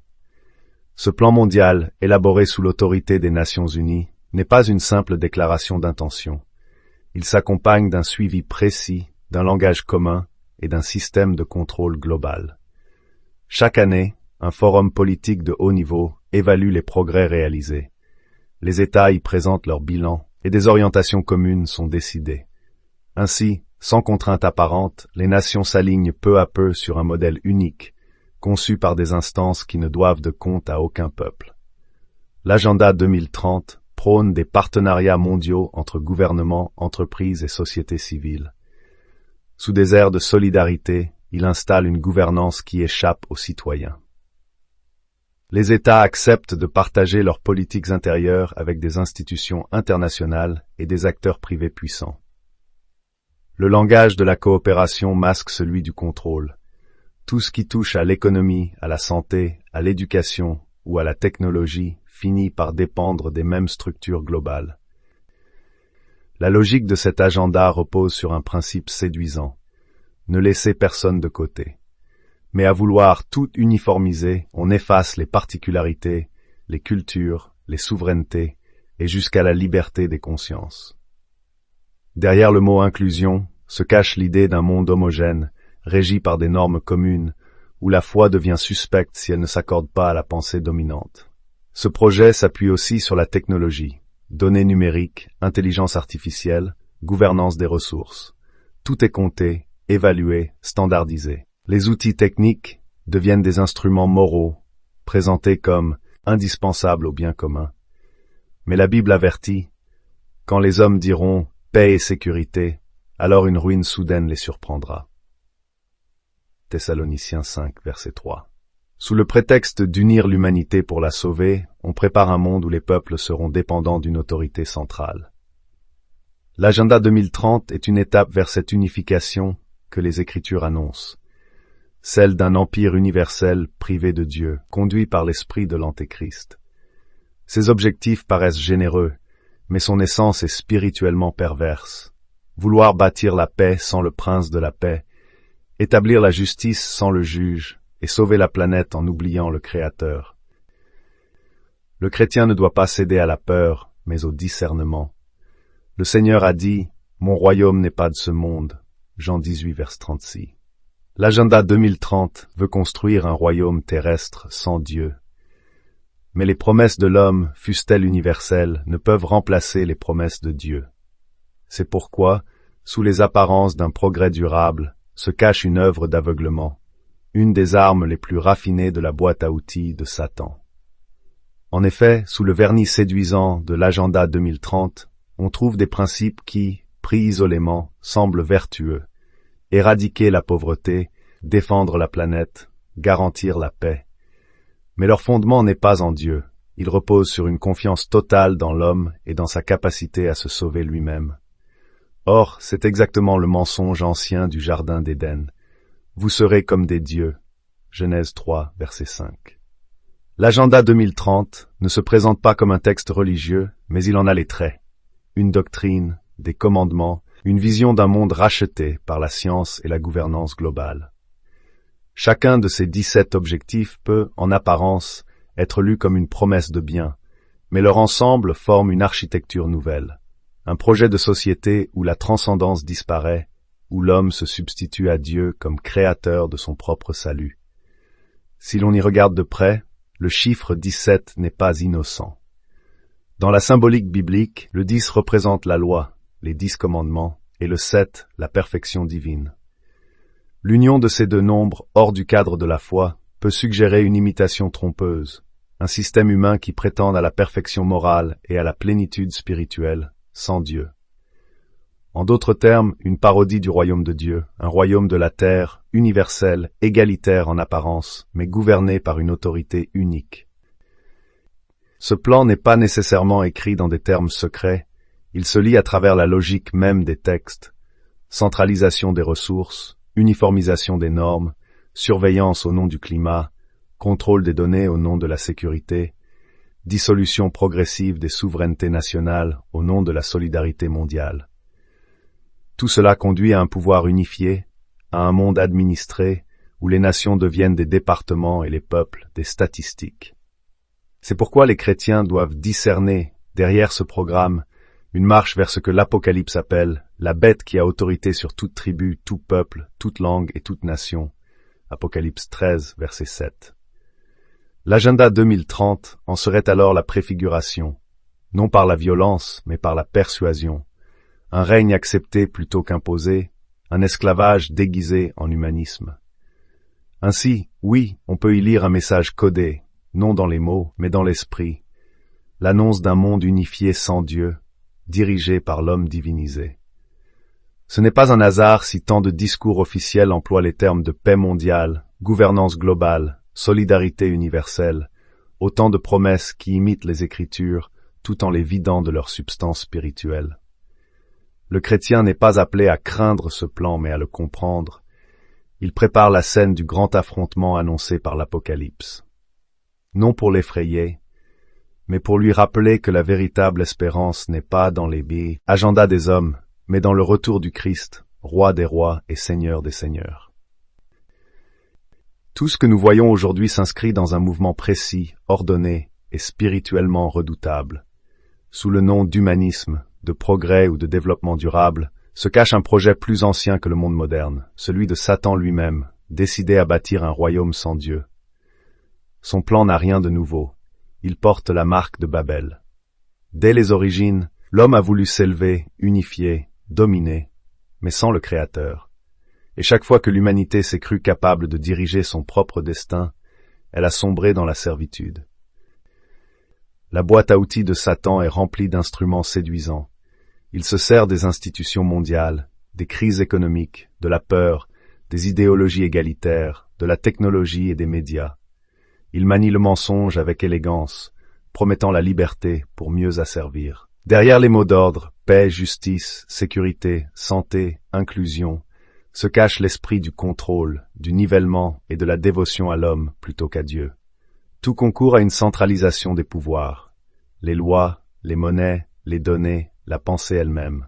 Ce plan mondial, élaboré sous l'autorité des Nations Unies, n'est pas une simple déclaration d'intention. Il s'accompagne d'un suivi précis, d'un langage commun et d'un système de contrôle global. Chaque année, un forum politique de haut niveau évalue les progrès réalisés. Les États y présentent leur bilan et des orientations communes sont décidées. Ainsi, sans contrainte apparente, les nations s'alignent peu à peu sur un modèle unique, conçu par des instances qui ne doivent de compte à aucun peuple. L'agenda 2030 prône des partenariats mondiaux entre gouvernements, entreprises et sociétés civiles. Sous des airs de solidarité, il installe une gouvernance qui échappe aux citoyens. Les États acceptent de partager leurs politiques intérieures avec des institutions internationales et des acteurs privés puissants. Le langage de la coopération masque celui du contrôle. Tout ce qui touche à l'économie, à la santé, à l'éducation ou à la technologie finit par dépendre des mêmes structures globales. La logique de cet agenda repose sur un principe séduisant. Ne laisser personne de côté. Mais à vouloir tout uniformiser, on efface les particularités, les cultures, les souverainetés et jusqu'à la liberté des consciences. Derrière le mot inclusion se cache l'idée d'un monde homogène, régi par des normes communes, où la foi devient suspecte si elle ne s'accorde pas à la pensée dominante. Ce projet s'appuie aussi sur la technologie, données numériques, intelligence artificielle, gouvernance des ressources. Tout est compté, évalué, standardisé. Les outils techniques deviennent des instruments moraux, présentés comme indispensables au bien commun. Mais la Bible avertit, quand les hommes diront paix et sécurité, alors une ruine soudaine les surprendra. Thessaloniciens 5, verset 3. Sous le prétexte d'unir l'humanité pour la sauver, on prépare un monde où les peuples seront dépendants d'une autorité centrale. L'agenda 2030 est une étape vers cette unification que les Écritures annoncent. Celle d'un empire universel privé de Dieu, conduit par l'esprit de l'Antéchrist. Ses objectifs paraissent généreux, mais son essence est spirituellement perverse. Vouloir bâtir la paix sans le prince de la paix, établir la justice sans le juge, et sauver la planète en oubliant le Créateur. Le chrétien ne doit pas céder à la peur, mais au discernement. Le Seigneur a dit, « Mon royaume n'est pas de ce monde » Jean 18, verset 36. L'agenda 2030 veut construire un royaume terrestre sans Dieu. Mais les promesses de l'homme, fussent-elles universelles, ne peuvent remplacer les promesses de Dieu. C'est pourquoi, sous les apparences d'un progrès durable, se cache une œuvre d'aveuglement, une des armes les plus raffinées de la boîte à outils de Satan. En effet, sous le vernis séduisant de l'agenda 2030, on trouve des principes qui, pris isolément, semblent vertueux. Éradiquer la pauvreté, défendre la planète, garantir la paix. Mais leur fondement n'est pas en Dieu, Il repose sur une confiance totale dans l'homme et dans sa capacité à se sauver lui-même. Or, c'est exactement le mensonge ancien du Jardin d'Éden. Vous serez comme des dieux. Genèse 3, verset 5. L'agenda 2030 ne se présente pas comme un texte religieux, mais il en a les traits. Une doctrine, des commandements, une vision d'un monde racheté par la science et la gouvernance globale. Chacun de ces 17 objectifs peut, en apparence, être lu comme une promesse de bien, mais leur ensemble forme une architecture nouvelle, un projet de société où la transcendance disparaît, où l'homme se substitue à Dieu comme créateur de son propre salut. Si l'on y regarde de près, le chiffre 17 n'est pas innocent. Dans la symbolique biblique, le 10 représente la loi, les 10 commandements, et le 7, la perfection divine. L'union de ces deux nombres, hors du cadre de la foi, peut suggérer une imitation trompeuse, un système humain qui prétend à la perfection morale et à la plénitude spirituelle, sans Dieu. En d'autres termes, une parodie du royaume de Dieu, un royaume de la terre, universel, égalitaire en apparence, mais gouverné par une autorité unique. Ce plan n'est pas nécessairement écrit dans des termes secrets, il se lit à travers la logique même des textes, centralisation des ressources, uniformisation des normes, surveillance au nom du climat, contrôle des données au nom de la sécurité, dissolution progressive des souverainetés nationales au nom de la solidarité mondiale. Tout cela conduit à un pouvoir unifié, à un monde administré, où les nations deviennent des départements et les peuples des statistiques. C'est pourquoi les chrétiens doivent discerner, derrière ce programme, une marche vers ce que l'Apocalypse appelle la bête qui a autorité sur toute tribu, tout peuple, toute langue et toute nation. Apocalypse 13, verset 7. L'agenda 2030 en serait alors la préfiguration, non par la violence, mais par la persuasion. Un règne accepté plutôt qu'imposé, un esclavage déguisé en humanisme. Ainsi, oui, on peut y lire un message codé, non dans les mots, mais dans l'esprit, l'annonce d'un monde unifié sans Dieu, dirigé par l'homme divinisé. Ce n'est pas un hasard si tant de discours officiels emploient les termes de paix mondiale, gouvernance globale, solidarité universelle, autant de promesses qui imitent les Écritures, tout en les vidant de leur substance spirituelle. Le chrétien n'est pas appelé à craindre ce plan, mais à le comprendre. Il prépare la scène du grand affrontement annoncé par l'Apocalypse. Non pour l'effrayer, mais pour lui rappeler que la véritable espérance n'est pas dans les agendas des hommes, mais dans le retour du Christ, roi des rois et seigneur des seigneurs. Tout ce que nous voyons aujourd'hui s'inscrit dans un mouvement précis, ordonné et spirituellement redoutable. Sous le nom d'humanisme, de progrès ou de développement durable, se cache un projet plus ancien que le monde moderne, celui de Satan lui-même, décidé à bâtir un royaume sans Dieu. Son plan n'a rien de nouveau. Il porte la marque de Babel. Dès les origines, l'homme a voulu s'élever, unifier, dominer, mais sans le Créateur. Et chaque fois que l'humanité s'est crue capable de diriger son propre destin, elle a sombré dans la servitude. La boîte à outils de Satan est remplie d'instruments séduisants. Il se sert des institutions mondiales, des crises économiques, de la peur, des idéologies égalitaires, de la technologie et des médias. Il manie le mensonge avec élégance, promettant la liberté pour mieux asservir. Derrière les mots d'ordre, paix, justice, sécurité, santé, inclusion, se cache l'esprit du contrôle, du nivellement et de la dévotion à l'homme plutôt qu'à Dieu. Tout concourt à une centralisation des pouvoirs, les lois, les monnaies, les données, la pensée elle-même.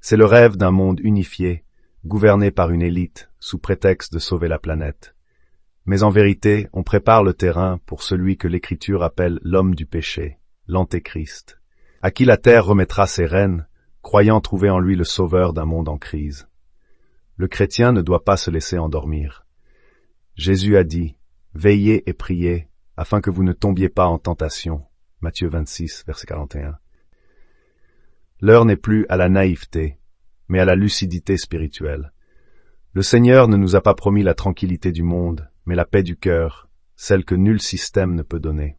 C'est le rêve d'un monde unifié, gouverné par une élite, sous prétexte de sauver la planète. Mais en vérité, on prépare le terrain pour celui que l'Écriture appelle l'homme du péché, l'Antéchrist, à qui la terre remettra ses rênes, croyant trouver en lui le sauveur d'un monde en crise. Le chrétien ne doit pas se laisser endormir. Jésus a dit, « Veillez et priez, afin que vous ne tombiez pas en tentation. » Matthieu 26, verset 41. L'heure n'est plus à la naïveté, mais à la lucidité spirituelle. Le Seigneur ne nous a pas promis la tranquillité du monde, mais la paix du cœur, celle que nul système ne peut donner.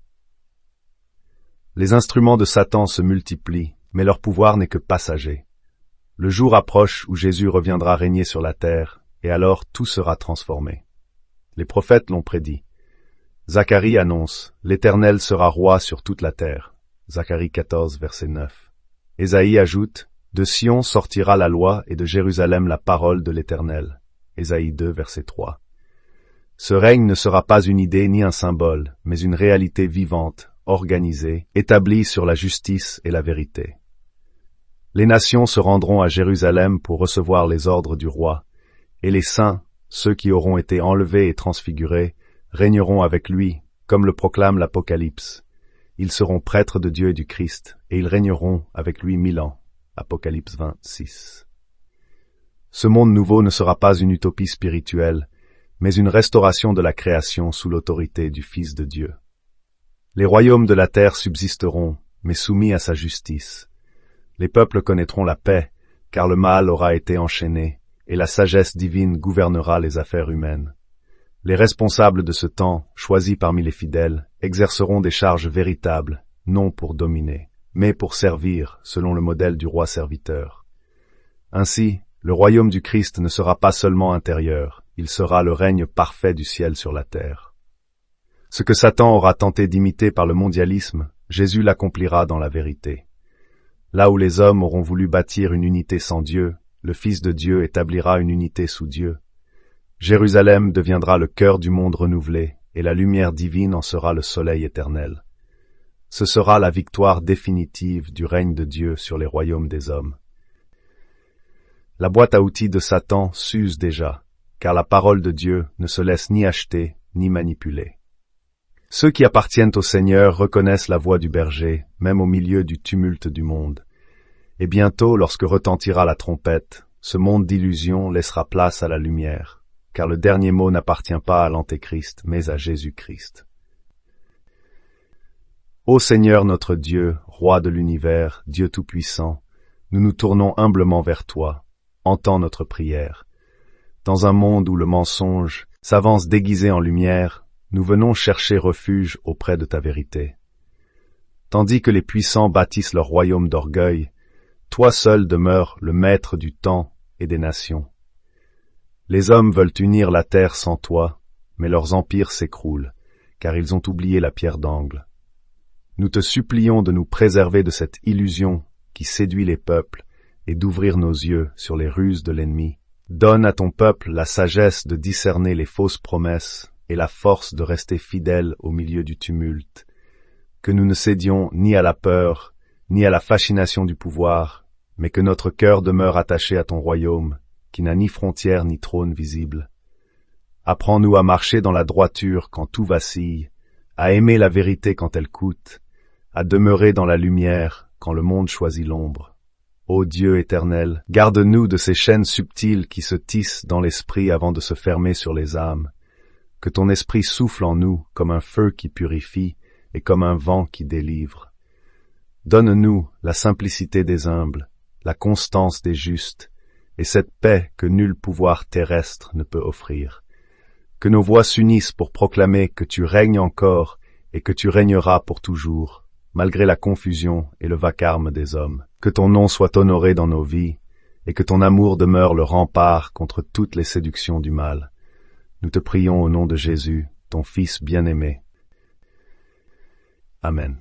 Les instruments de Satan se multiplient, mais leur pouvoir n'est que passager. Le jour approche où Jésus reviendra régner sur la terre, et alors tout sera transformé. Les prophètes l'ont prédit. Zacharie annonce « L'Éternel sera roi sur toute la terre ». Zacharie 14, verset 9. Ésaïe ajoute « De Sion sortira la loi et de Jérusalem la parole de l'Éternel ». Ésaïe 2, verset 3. Ce règne ne sera pas une idée ni un symbole, mais une réalité vivante, organisée, établie sur la justice et la vérité. Les nations se rendront à Jérusalem pour recevoir les ordres du roi, et les saints, ceux qui auront été enlevés et transfigurés, régneront avec lui, comme le proclame l'Apocalypse. Ils seront prêtres de Dieu et du Christ, et ils régneront avec lui 1000 ans. Apocalypse 26. Ce monde nouveau ne sera pas une utopie spirituelle, mais une restauration de la création sous l'autorité du Fils de Dieu. Les royaumes de la terre subsisteront, mais soumis à sa justice. Les peuples connaîtront la paix, car le mal aura été enchaîné, et la sagesse divine gouvernera les affaires humaines. Les responsables de ce temps, choisis parmi les fidèles, exerceront des charges véritables, non pour dominer, mais pour servir, selon le modèle du roi serviteur. Ainsi, le royaume du Christ ne sera pas seulement intérieur, il sera le règne parfait du ciel sur la terre. Ce que Satan aura tenté d'imiter par le mondialisme, Jésus l'accomplira dans la vérité. Là où les hommes auront voulu bâtir une unité sans Dieu, le Fils de Dieu établira une unité sous Dieu. Jérusalem deviendra le cœur du monde renouvelé, et la lumière divine en sera le soleil éternel. Ce sera la victoire définitive du règne de Dieu sur les royaumes des hommes. La boîte à outils de Satan s'use déjà, car la parole de Dieu ne se laisse ni acheter ni manipuler. Ceux qui appartiennent au Seigneur reconnaissent la voix du berger, même au milieu du tumulte du monde. Et bientôt, lorsque retentira la trompette, ce monde d'illusions laissera place à la lumière, car le dernier mot n'appartient pas à l'Antéchrist, mais à Jésus-Christ. Ô Seigneur notre Dieu, Roi de l'univers, Dieu tout-puissant, nous nous tournons humblement vers toi. Entends notre prière. Dans un monde où le mensonge s'avance déguisé en lumière, nous venons chercher refuge auprès de ta vérité. Tandis que les puissants bâtissent leur royaume d'orgueil, toi seul demeures le maître du temps et des nations. Les hommes veulent unir la terre sans toi, mais leurs empires s'écroulent, car ils ont oublié la pierre d'angle. Nous te supplions de nous préserver de cette illusion qui séduit les peuples, et d'ouvrir nos yeux sur les ruses de l'ennemi. Donne à ton peuple la sagesse de discerner les fausses promesses et la force de rester fidèle au milieu du tumulte. Que nous ne cédions ni à la peur, ni à la fascination du pouvoir, mais que notre cœur demeure attaché à ton royaume, qui n'a ni frontières ni trône visible. Apprends-nous à marcher dans la droiture quand tout vacille, à aimer la vérité quand elle coûte, à demeurer dans la lumière quand le monde choisit l'ombre. Ô Dieu éternel, garde-nous de ces chaînes subtiles qui se tissent dans l'esprit avant de se fermer sur les âmes. Que ton esprit souffle en nous comme un feu qui purifie et comme un vent qui délivre. Donne-nous la simplicité des humbles, la constance des justes, et cette paix que nul pouvoir terrestre ne peut offrir. Que nos voix s'unissent pour proclamer que tu règnes encore et que tu régneras pour toujours, malgré la confusion et le vacarme des hommes. Que ton nom soit honoré dans nos vies, et que ton amour demeure le rempart contre toutes les séductions du mal. Nous te prions au nom de Jésus, ton Fils bien-aimé. Amen.